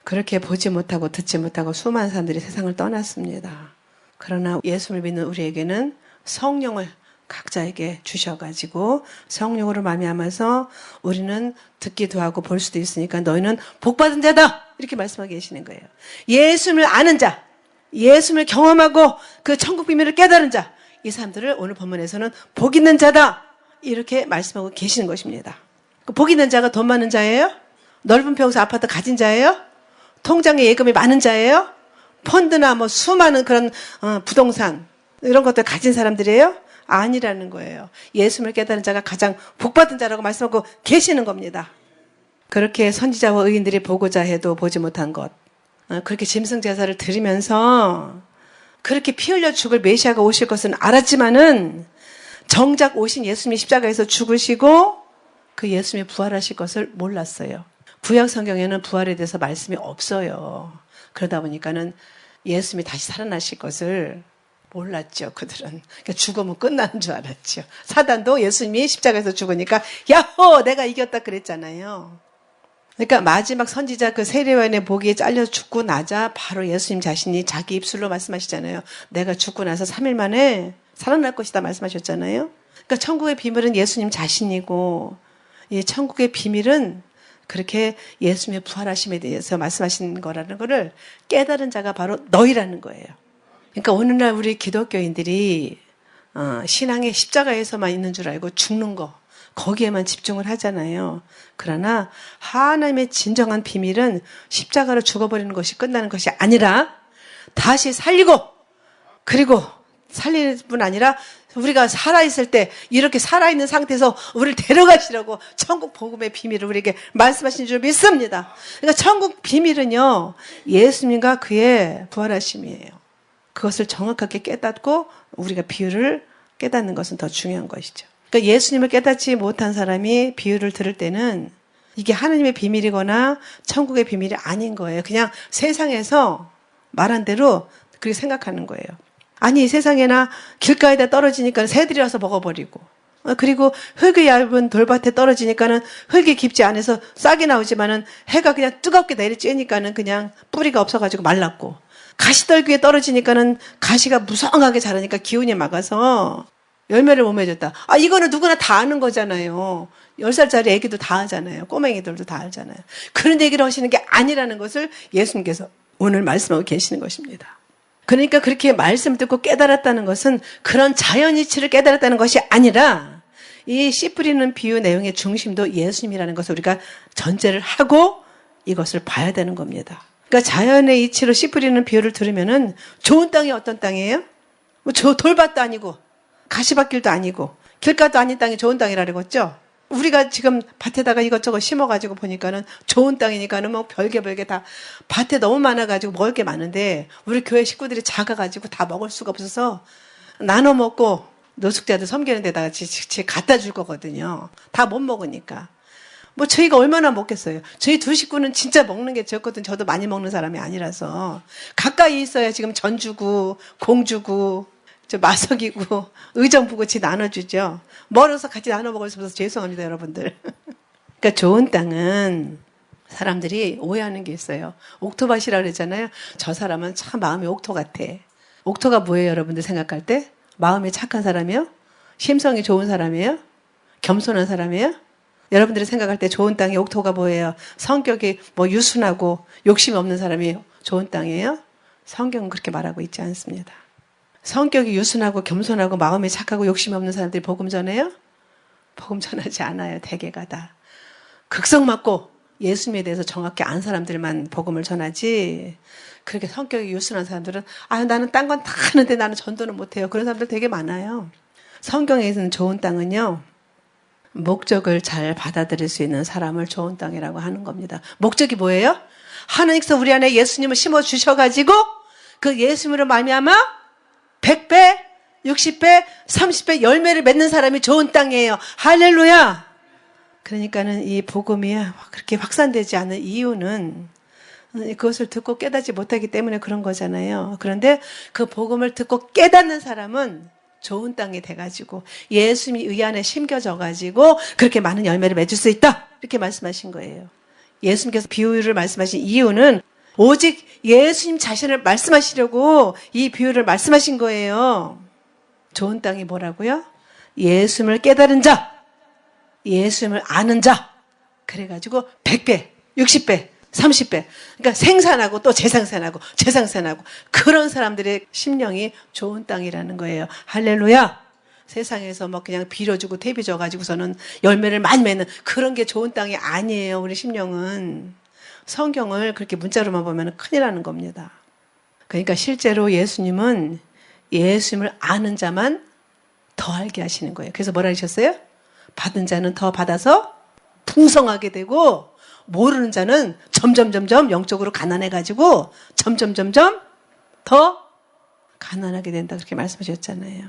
그렇게 보지 못하고 듣지 못하고 수많은 사람들이 세상을 떠났습니다. 그러나 예수를 믿는 우리에게는 성령을 각자에게 주셔가지고 성령으로 말미암아서 우리는 듣기도 하고 볼 수도 있으니까 너희는 복받은 자다 이렇게 말씀하고 계시는 거예요. 예수를 아는 자, 예수를 경험하고 그 천국 비밀을 깨달은 자, 이 사람들을 오늘 본문에서는 복 있는 자다 이렇게 말씀하고 계시는 것입니다. 복 있는 자가 돈 많은 자예요? 넓은 평수 아파트 가진 자예요? 통장에 예금이 많은 자예요? 펀드나 뭐 수많은 그런 부동산 이런 것들 가진 사람들이에요? 아니라는 거예요. 예수를 깨달은 자가 가장 복받은 자라고 말씀하고 계시는 겁니다. 그렇게 선지자와 의인들이 보고자 해도 보지 못한 것, 그렇게 짐승제사를 드리면서 그렇게 피 흘려 죽을 메시아가 오실 것은 알았지만은 정작 오신 예수님이 십자가에서 죽으시고 그 예수님이 부활하실 것을 몰랐어요. 구약 성경에는 부활에 대해서 말씀이 없어요. 그러다 보니까는 예수님이 다시 살아나실 것을 몰랐죠, 그들은. 그러니까 죽으면 끝나는 줄 알았죠. 사단도 예수님이 십자가에서 죽으니까 야호! 내가 이겼다 그랬잖아요. 그러니까 마지막 선지자 그 세례요한의 보기에 잘려 죽고 나자 바로 예수님 자신이 자기 입술로 말씀하시잖아요. 내가 죽고 나서 3일 만에 살아날 것이다 말씀하셨잖아요. 그러니까 천국의 비밀은 예수님 자신이고 이 천국의 비밀은 그렇게 예수님의 부활하심에 대해서 말씀하신 거라는 거를 깨달은 자가 바로 너희라는 거예요. 그러니까 오늘날 우리 기독교인들이 신앙의 십자가에서만 있는 줄 알고 죽는 거 거기에만 집중을 하잖아요. 그러나 하나님의 진정한 비밀은 십자가로 죽어버리는 것이 끝나는 것이 아니라 다시 살리고 그리고 살리는 뿐 아니라 우리가 살아있을 때 이렇게 살아있는 상태에서 우리를 데려가시라고 천국 복음의 비밀을 우리에게 말씀하신 줄 믿습니다. 그러니까 천국 비밀은요 예수님과 그의 부활하심이에요. 그것을 정확하게 깨닫고 우리가 비유를 깨닫는 것은 더 중요한 것이죠. 그러니까 예수님을 깨닫지 못한 사람이 비유를 들을 때는 이게 하나님의 비밀이거나 천국의 비밀이 아닌 거예요. 그냥 세상에서 말한 대로 그렇게 생각하는 거예요. 아니 세상에나 길가에다 떨어지니까 새들이 와서 먹어버리고 그리고 흙이 얇은 돌밭에 떨어지니까는 흙이 깊지 않아서 싹이 나오지만은 해가 그냥 뜨겁게 내리쬐니까는 그냥 뿌리가 없어가지고 말랐고 가시떨기에 떨어지니까는 가시가 무성하게 자라니까 기운이 막아서 열매를 못 맺었다. 이거는 누구나 다 아는 거잖아요. 10살짜리 애기도 다 하잖아요. 꼬맹이들도 다 알잖아요. 그런 얘기를 하시는 게 아니라는 것을 예수님께서 오늘 말씀하고 계시는 것입니다. 그러니까 그렇게 말씀 듣고 깨달았다는 것은 그런 자연 이치를 깨달았다는 것이 아니라 이 씨 뿌리는 비유 내용의 중심도 예수님이라는 것을 우리가 전제를 하고 이것을 봐야 되는 겁니다. 그러니까 자연의 이치로 씨 뿌리는 비유를 들으면은 좋은 땅이 어떤 땅이에요? 뭐 돌밭도 아니고 가시밭길도 아니고 길가도 아닌 땅이 좋은 땅이라고 했죠. 우리가 지금 밭에다가 이것저것 심어가지고 보니까는 좋은 땅이니까는 뭐 별게 다 밭에 너무 많아가지고 먹을 게 많은데 우리 교회 식구들이 작아가지고 다 먹을 수가 없어서 나눠 먹고 노숙자들 섬기는 데다가 갖다 줄 거거든요. 다 못 먹으니까. 뭐 저희가 얼마나 먹겠어요. 저희 두 식구는 진짜 먹는 게 적거든. 저도 많이 먹는 사람이 아니라서 가까이 있어야 지금 전 주고 공 주고 마석이고 의정부고 지 나눠주죠. 멀어서 같이 나눠 먹을 수 없어서 죄송합니다 여러분들. 그러니까 좋은 땅은 사람들이 오해하는 게 있어요. 옥토밭이라고 그러잖아요. 저 사람은 참 마음이 옥토 같아. 옥토가 뭐예요 여러분들 생각할 때? 마음이 착한 사람이에요? 심성이 좋은 사람이에요? 겸손한 사람이에요? 여러분들이 생각할 때 좋은 땅의 옥토가 뭐예요? 성격이 뭐 유순하고 욕심이 없는 사람이 좋은 땅이에요? 성경은 그렇게 말하고 있지 않습니다. 성격이 유순하고 겸손하고 마음이 착하고 욕심이 없는 사람들이 복음 전해요? 복음 전하지 않아요. 대개가 다. 극성 맞고 예수님에 대해서 정확히 안 사람들만 복음을 전하지, 그렇게 성격이 유순한 사람들은 나는 딴 건 다 하는데 나는 전도는 못해요. 그런 사람들 되게 많아요. 성경에 있는 좋은 땅은요, 목적을 잘 받아들일 수 있는 사람을 좋은 땅이라고 하는 겁니다. 목적이 뭐예요? 하나님께서 우리 안에 예수님을 심어주셔가지고 그 예수님으로 말미암아 100배, 60배, 30배 열매를 맺는 사람이 좋은 땅이에요. 할렐루야! 그러니까는 이 복음이 그렇게 확산되지 않는 이유는 그것을 듣고 깨닫지 못하기 때문에 그런 거잖아요. 그런데 그 복음을 듣고 깨닫는 사람은 좋은 땅이 돼가지고 예수님이 의 안에 심겨져가지고 그렇게 많은 열매를 맺을 수 있다. 이렇게 말씀하신 거예요. 예수님께서 비유를 말씀하신 이유는 오직 예수님 자신을 말씀하시려고 이 비유를 말씀하신 거예요. 좋은 땅이 뭐라고요? 예수님을 깨달은 자, 예수님을 아는 자. 그래가지고 100배, 60배, 30배. 그러니까 생산하고 또 재생산하고 재생산하고 그런 사람들의 심령이 좋은 땅이라는 거예요. 할렐루야. 세상에서 뭐 그냥 빌어주고 태비줘 가지고서는 열매를 많이 맺는 그런 게 좋은 땅이 아니에요. 우리 심령은. 성경을 그렇게 문자로만 보면 큰일 나는 겁니다. 그러니까 실제로 예수님은 예수님을 아는 자만 더 알게 하시는 거예요. 그래서 뭐라 하셨어요? 받은 자는 더 받아서 풍성하게 되고 모르는 자는 점점 영적으로 가난해가지고 점점 더 가난하게 된다. 그렇게 말씀하셨잖아요.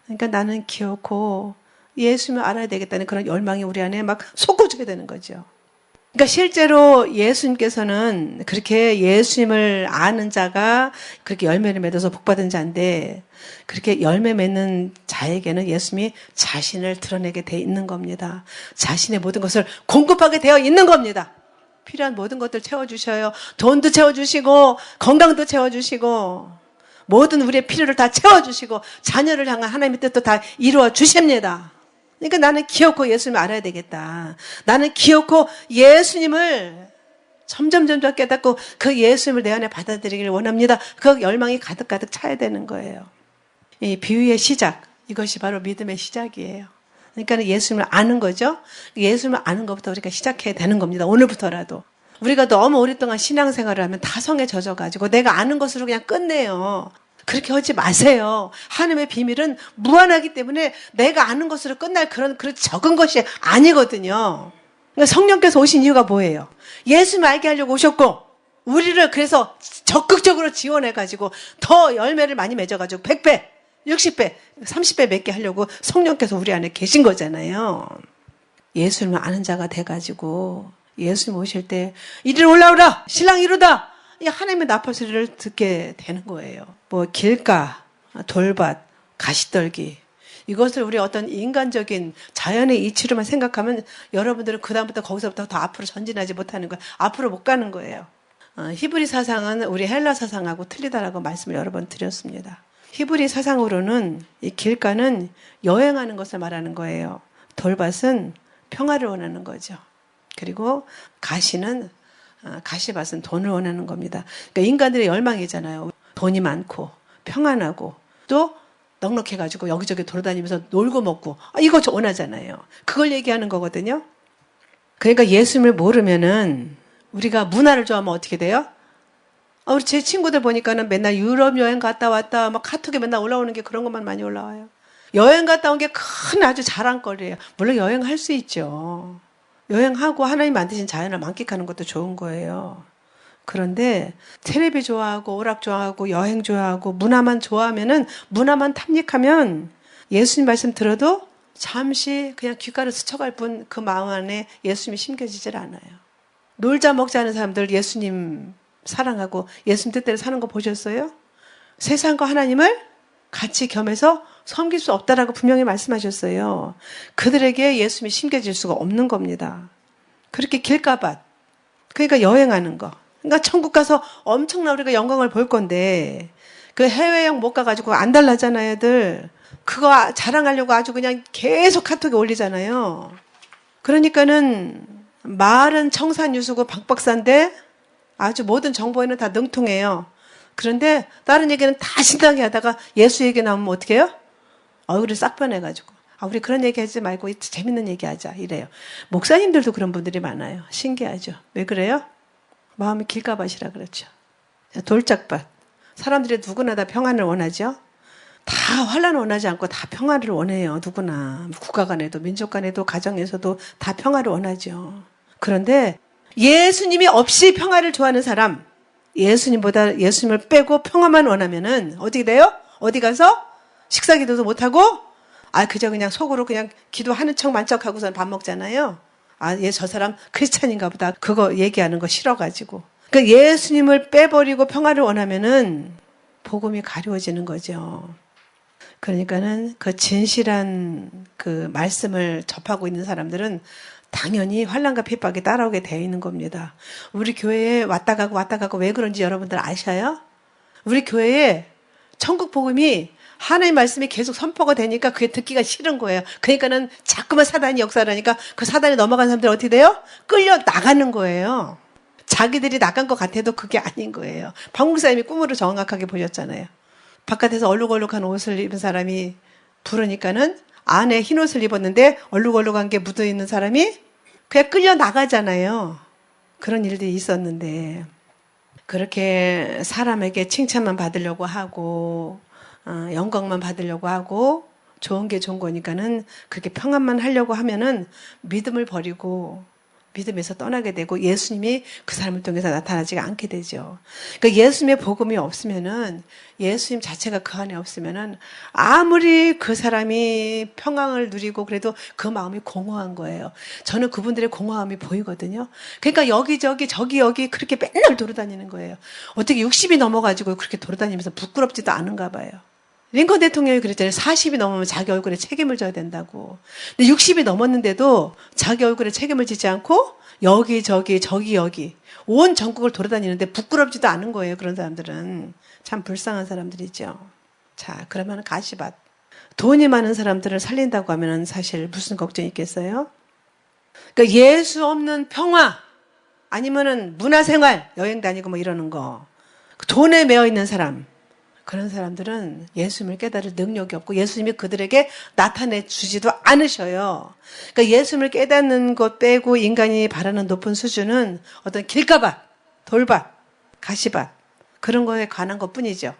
그러니까 나는 기어코 예수님을 알아야 되겠다는 그런 열망이 우리 안에 막 솟구쳐야 되는 거죠. 그러니까 실제로 예수님께서는 그렇게 예수님을 아는 자가 그렇게 열매를 맺어서 복받은 자인데 그렇게 열매 맺는 자에게는 예수님이 자신을 드러내게 돼 있는 겁니다. 자신의 모든 것을 공급하게 되어 있는 겁니다. 필요한 모든 것들 채워주셔요. 돈도 채워주시고 건강도 채워주시고 모든 우리의 필요를 다 채워주시고 자녀를 향한 하나님의 뜻도 다 이루어 주십니다. 그러니까 나는 기어코 예수님을 알아야 되겠다. 나는 기어코 예수님을 점점 깨닫고 그 예수님을 내 안에 받아들이기를 원합니다. 그 열망이 가득 차야 되는 거예요. 이 비유의 시작, 이것이 바로 믿음의 시작이에요. 그러니까 예수님을 아는 거죠. 예수님을 아는 것부터 우리가 시작해야 되는 겁니다. 오늘부터라도. 우리가 너무 오랫동안 신앙생활을 하면 다성에 젖어가지고 내가 아는 것으로 그냥 끝내요. 그렇게 하지 마세요. 하나님의 비밀은 무한하기 때문에 내가 아는 것으로 끝날 그런 적은 것이 아니거든요. 그러니까 성령께서 오신 이유가 뭐예요? 예수님 알게 하려고 오셨고 우리를 그래서 적극적으로 지원해가지고 더 열매를 많이 맺어가지고 100배, 60배, 30배 맺게 하려고 성령께서 우리 안에 계신 거잖아요. 예수님을 아는 자가 돼가지고 예수님 오실 때 이리로 올라오라! 신랑 이루다! 이 하나님의 나팔 소리를 듣게 되는 거예요. 뭐 길가, 돌밭, 가시떨기 이것을 우리 어떤 인간적인 자연의 이치로만 생각하면 여러분들은 그다음부터 거기서부터 더 앞으로 전진하지 못하는 거예요. 앞으로 못 가는 거예요. 히브리 사상은 우리 헬라 사상하고 틀리다라고 말씀을 여러 번 드렸습니다. 히브리 사상으로는 이 길가는 여행하는 것을 말하는 거예요. 돌밭은 평화를 원하는 거죠. 그리고 가시밭은 돈을 원하는 겁니다. 그러니까 인간들의 열망이잖아요. 돈이 많고 평안하고 또 넉넉해가지고 여기저기 돌아다니면서 놀고 먹고 이거 원하잖아요. 그걸 얘기하는 거거든요. 그러니까 예수님을 모르면은 우리가 문화를 좋아하면 어떻게 돼요? 우리 제 친구들 보니까는 맨날 유럽 여행 갔다 왔다 막 카톡에 맨날 올라오는 게 그런 것만 많이 올라와요. 여행 갔다 온 게 큰 아주 자랑거리예요. 물론 여행할 수 있죠. 여행하고 하나님 만드신 자연을 만끽하는 것도 좋은 거예요. 그런데 텔레비 좋아하고 오락 좋아하고 여행 좋아하고 문화만 좋아하면은 문화만 탐닉하면 예수님 말씀 들어도 잠시 그냥 귓가를 스쳐갈 뿐 그 마음 안에 예수님이 심겨지질 않아요. 놀자 먹자 하는 사람들 예수님 사랑하고 예수님 뜻대로 사는 거 보셨어요? 세상과 하나님을 같이 겸해서 섬길 수 없다라고 분명히 말씀하셨어요. 그들에게 예수님이 심겨질 수가 없는 겁니다. 그렇게 길가밭, 그러니까 여행하는 거. 그러니까 천국 가서 엄청난 우리가 영광을 볼 건데 그 해외여행 못 가가지고 안 달라잖아요, 애들. 그거 자랑하려고 아주 그냥 계속 카톡에 올리잖아요. 그러니까는 말은 청산유수고 박박사인데 아주 모든 정보에는 다 능통해요. 그런데 다른 얘기는 다 신나게 하다가 예수 얘기 나오면 어떻게 해요? 얼굴이 싹 변해가지고 우리 그런 얘기 하지 말고 재밌는 얘기 하자. 이래요. 목사님들도 그런 분들이 많아요. 신기하죠. 왜 그래요? 마음이 길가밭이라 그렇죠. 돌짝밭. 사람들이 누구나 다 평안을 원하죠. 다 환란을 원하지 않고 다 평화를 원해요. 누구나. 국가 간에도 민족 간에도 가정에서도 다 평화를 원하죠. 그런데 예수님이 없이 평화를 좋아하는 사람, 예수님을 빼고 평화만 원하면은 어떻게 돼요? 어디 가서 식사 기도도 못하고 그저 그냥 속으로 그냥 기도하는 척만 척하고선 밥 먹잖아요. 저 사람 크리스찬인가 보다. 그거 얘기하는 거 싫어가지고. 그러니까 예수님을 빼버리고 평화를 원하면은 복음이 가려워지는 거죠. 그러니까는 그 진실한 그 말씀을 접하고 있는 사람들은 당연히 환난과 핍박이 따라오게 되어 있는 겁니다. 우리 교회에 왔다 가고 왜 그런지 여러분들 아셔요? 우리 교회에 천국 복음이 하나님의 말씀이 계속 선포가 되니까 그게 듣기가 싫은 거예요. 그러니까는 자꾸만 사단이 역사를 하니까 그 사단에 넘어간 사람들이 어떻게 돼요? 끌려 나가는 거예요. 자기들이 나간 것 같아도 그게 아닌 거예요. 박목사님이 꿈으로 정확하게 보셨잖아요. 바깥에서 얼룩얼룩한 옷을 입은 사람이 부르니까는 안에 흰 옷을 입었는데 얼룩얼룩한 게 묻어있는 사람이 그냥 끌려 나가잖아요. 그런 일들이 있었는데 그렇게 사람에게 칭찬만 받으려고 하고 영광만 받으려고 하고 좋은 게 좋은 거니까는 그렇게 평안만 하려고 하면은 믿음을 버리고 믿음에서 떠나게 되고 예수님이 그 사람을 통해서 나타나지가 않게 되죠. 그러니까 예수님의 복음이 없으면은 예수님 자체가 그 안에 없으면은 아무리 그 사람이 평강을 누리고 그래도 그 마음이 공허한 거예요. 저는 그분들의 공허함이 보이거든요. 그러니까 여기저기 저기 여기 그렇게 맨날 돌아다니는 거예요. 어떻게 60이 넘어가지고 그렇게 돌아다니면서 부끄럽지도 않은가 봐요. 링컨 대통령이 그랬잖아요. 40이 넘으면 자기 얼굴에 책임을 져야 된다고. 근데 60이 넘었는데도 자기 얼굴에 책임을 지지 않고 여기저기 저기 여기 온 전국을 돌아다니는데 부끄럽지도 않은 거예요. 그런 사람들은. 참 불쌍한 사람들이죠. 자, 그러면 가시밭. 돈이 많은 사람들을 살린다고 하면 사실 무슨 걱정이 있겠어요? 그러니까 예수 없는 평화 아니면은 문화생활 여행 다니고 뭐 이러는 거. 돈에 매여 있는 사람. 그런 사람들은 예수님을 깨달을 능력이 없고 예수님이 그들에게 나타내 주지도 않으셔요. 그러니까 예수님을 깨닫는 것 빼고 인간이 바라는 높은 수준은 어떤 길가밭, 돌밭, 가시밭 그런 거에 관한 것 뿐이죠.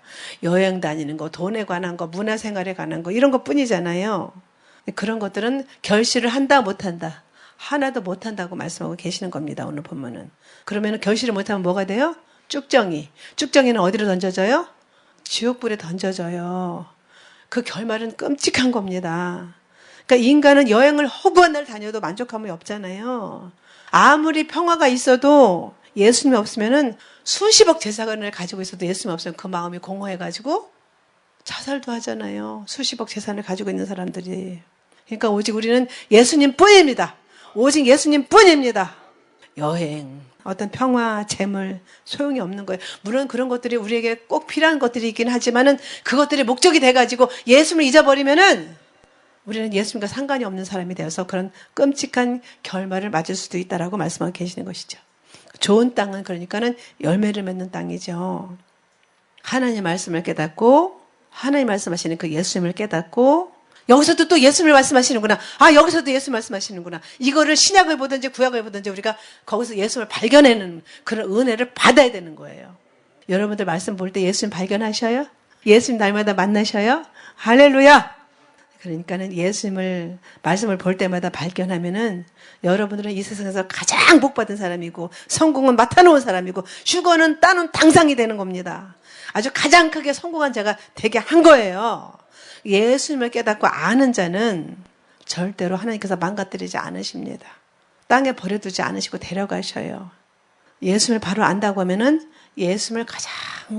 여행 다니는 거, 돈에 관한 거, 문화생활에 관한 거 이런 것 뿐이잖아요. 그런 것들은 결실을 한다 못한다. 하나도 못한다고 말씀하고 계시는 겁니다. 오늘 본문은. 그러면 결실을 못하면 뭐가 돼요? 쭉정이. 쭉정이는 어디로 던져져요? 지옥불에 던져져요. 그 결말은 끔찍한 겁니다. 그러니까 인간은 여행을 허구한 날 다녀도 만족함이 없잖아요. 아무리 평화가 있어도 예수님이 없으면은 수십억 재산을 가지고 있어도 예수님이 없으면 그 마음이 공허해가지고 자살도 하잖아요. 수십억 재산을 가지고 있는 사람들이. 그러니까 오직 우리는 예수님 뿐입니다. 오직 예수님 뿐입니다. 여행, 어떤 평화, 재물, 소용이 없는 거예요. 물론 그런 것들이 우리에게 꼭 필요한 것들이 있긴 하지만은 그것들이 목적이 돼가지고 예수님을 잊어버리면은 우리는 예수님과 상관이 없는 사람이 되어서 그런 끔찍한 결말을 맞을 수도 있다라고 말씀하고 계시는 것이죠. 좋은 땅은 그러니까는 열매를 맺는 땅이죠. 하나님 말씀을 깨닫고 하나님 말씀하시는 그 예수님을 깨닫고 여기서도 또 예수님을 말씀하시는구나. 여기서도 예수 말씀하시는구나. 이거를 신약을 보든지 구약을 보든지 우리가 거기서 예수님을 발견하는 그런 은혜를 받아야 되는 거예요. 여러분들 말씀 볼 때 예수님 발견하셔요? 예수님 날마다 만나셔요? 할렐루야! 그러니까는 예수님을 말씀을 볼 때마다 발견하면은 여러분들은 이 세상에서 가장 복받은 사람이고 성공은 맡아놓은 사람이고 휴거는 따놓은 당상이 되는 겁니다. 아주 가장 크게 성공한 자가 되게 한 거예요. 예수님을 깨닫고 아는 자는 절대로 하나님께서 망가뜨리지 않으십니다. 땅에 버려두지 않으시고 데려가셔요. 예수님을 바로 안다고 하면은 예수님을 가장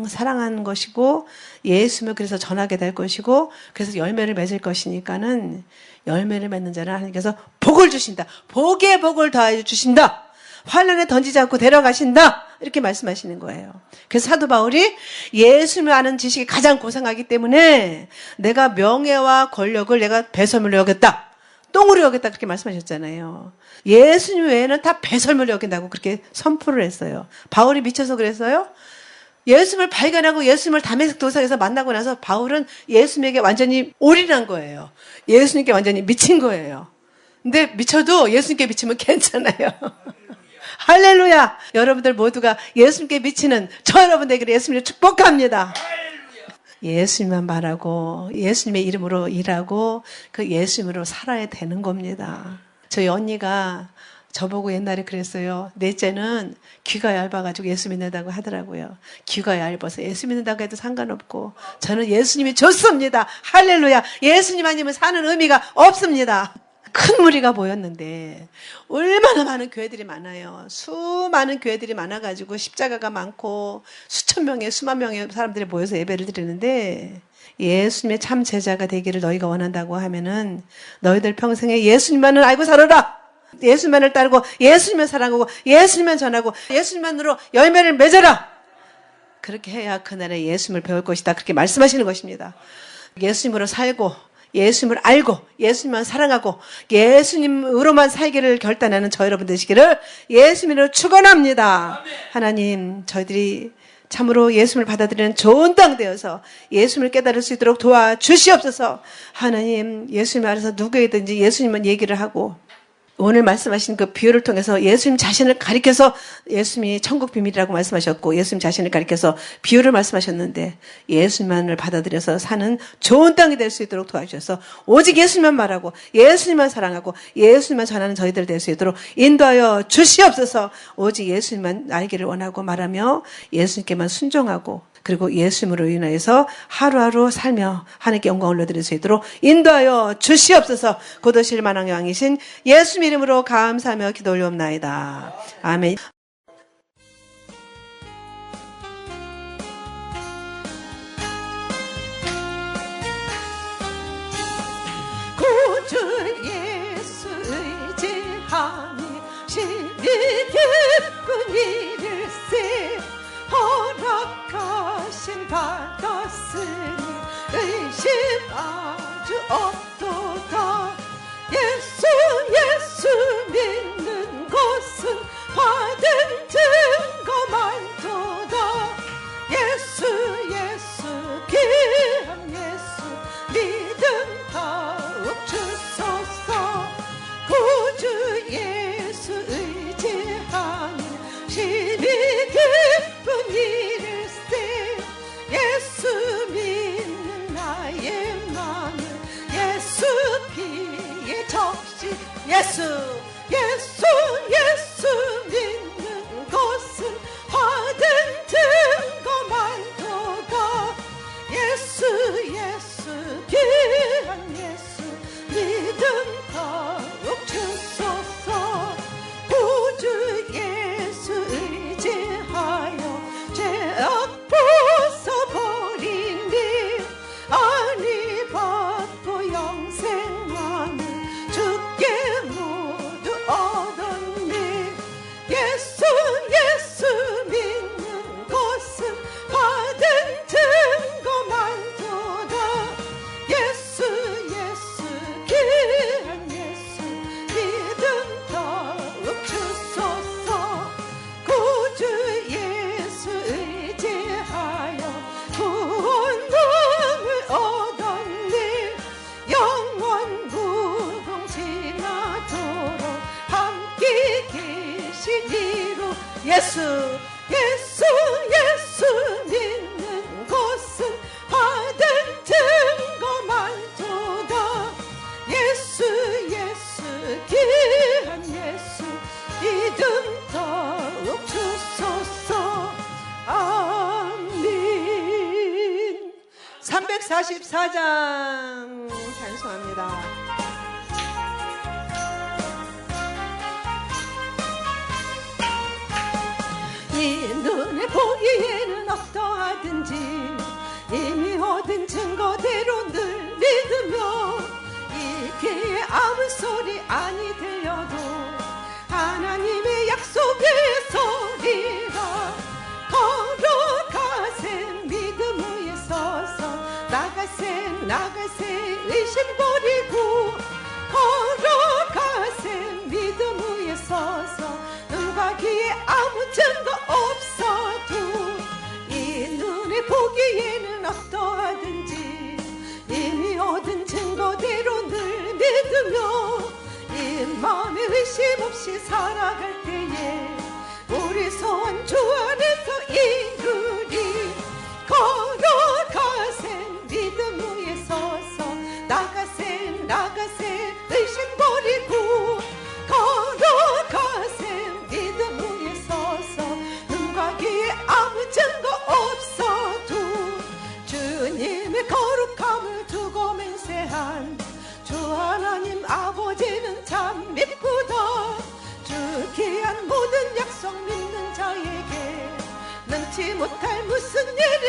사랑하는 것이고 예수님을 그래서 전하게 될 것이고 그래서 열매를 맺을 것이니까는 열매를 맺는 자는 하나님께서 복을 주신다. 복에 복을 더하여 주신다. 환란에 던지지 않고 데려가신다. 이렇게 말씀하시는 거예요. 그래서 사도 바울이 예수님을 아는 지식이 가장 고상하기 때문에 내가 명예와 권력을 내가 배설물로 여겼다. 똥으로 여겼다. 그렇게 말씀하셨잖아요. 예수님 외에는 다 배설물로 여긴다고 그렇게 선포를 했어요. 바울이 미쳐서 그랬어요? 예수님을 발견하고 예수님을 다메섹 도상에서 만나고 나서 바울은 예수님에게 완전히 올인한 거예요. 예수님께 완전히 미친 거예요. 근데 미쳐도 예수님께 미치면 괜찮아요. 할렐루야! 여러분들 모두가 예수님께 미치는 저 여러분들에게 예수님을 축복합니다. 예수님만 말하고 예수님의 이름으로 일하고 그 예수님으로 살아야 되는 겁니다. 저희 언니가 저보고 옛날에 그랬어요. 넷째는 귀가 얇아가지고 예수 믿는다고 하더라고요. 귀가 얇아서 예수 믿는다고 해도 상관없고 저는 예수님이 좋습니다. 할렐루야. 예수님 아니면 사는 의미가 없습니다. 큰 무리가 보였는데 얼마나 많은 교회들이 많아요. 수많은 교회들이 많아가지고 십자가가 많고 수천 명의 수만 명의 사람들이 모여서 예배를 드리는데 예수님의 참 제자가 되기를 너희가 원한다고 하면은 너희들 평생에 예수님만을 알고 살아라. 예수님만을 따르고 예수님만 사랑하고 예수님만 전하고 예수님만으로 열매를 맺어라. 그렇게 해야 그날에 예수님을 배울 것이다. 그렇게 말씀하시는 것입니다. 예수님으로 살고 예수님을 알고 예수님만 사랑하고 예수님으로만 살기를 결단하는 저 여러분 되시기를 예수님으로 축원합니다. 하나님, 저희들이 참으로 예수님을 받아들이는 좋은 땅 되어서 예수님을 깨달을 수 있도록 도와주시옵소서. 하나님, 예수님 알아서 누구에든지 예수님만 얘기를 하고 오늘 말씀하신 그 비유를 통해서 예수님 자신을 가리켜서 예수님이 천국 비밀이라고 말씀하셨고 예수님 자신을 가리켜서 비유를 말씀하셨는데 예수님만을 받아들여서 사는 좋은 땅이 될 수 있도록 도와주셔서 오직 예수님만 말하고 예수님만 사랑하고 예수님만 전하는 저희들 될 수 있도록 인도하여 주시옵소서. 오직 예수님만 알기를 원하고 말하며 예수님께만 순종하고 그리고 예수님으로 인하여서 하루하루 살며 하나님께 영광을 올려드릴 수 있도록 인도하여 주시옵소서. 고도실 만왕의 왕이신 예수님 이름으로 감사하며 기도 올려옵나이다. 아멘. 구주 예수 의지하니 심히 기쁜 일일세 허락하신 받았으니 의심 아주 없도다. 예수 믿는 것은 받은 증거 많도다. 예수 귀한 예수 믿음 더욱 주소서. 구주 예수 의지하니 심히 기쁜 일일세. 예수 믿는 나의 마음을 예수 피에 적시. 예수 믿는 것은 받은 증거 많도다. 예수 귀한 예수 믿음 더욱 주소서. 구주 예수 의지하여 죄악 벗어버리니 아니 받고 영생만을 주께 모두 얻었니. 예수 믿는 것은 받은 증거 많도다. 예수 귀한 예수 믿음 더욱 주소서. 구주 예수 의지하여 구원을 얻었니. 영원 무궁지나도록 함께 계시리로. 예수 믿는 것은 받은 증거 많도다. 예수 귀한 예수 믿음 더욱 주소서. 아멘. 344장 찬송합니다. 이 눈에 보기에는 어떠하든지 이미 얻은 증거대로 늘 믿으며 이 귀에 아무 소리 아니 들려도 하나님의 약속의 소리라. 걸어가세 믿음 위에 서서 나가세 의심 버리고 걸어가세 믿음 위에 서서 눈과 귀에 아무 증거 없어도 이 의심 없이 살아갈 때에 우리 소원 주 안에서 이루리. 걸어가세 믿음 위에 서서 나가세 나가세 의심 버리고 걸어가세 믿음 위에 서서 눈과 귀에 아무 증거 없어도 주님의 거룩함을 두고 맹세한 주 하나님 아버지는 참 미쁘다. 주 귀한 모든 약속 믿는 자에게 능치 못할 무슨 일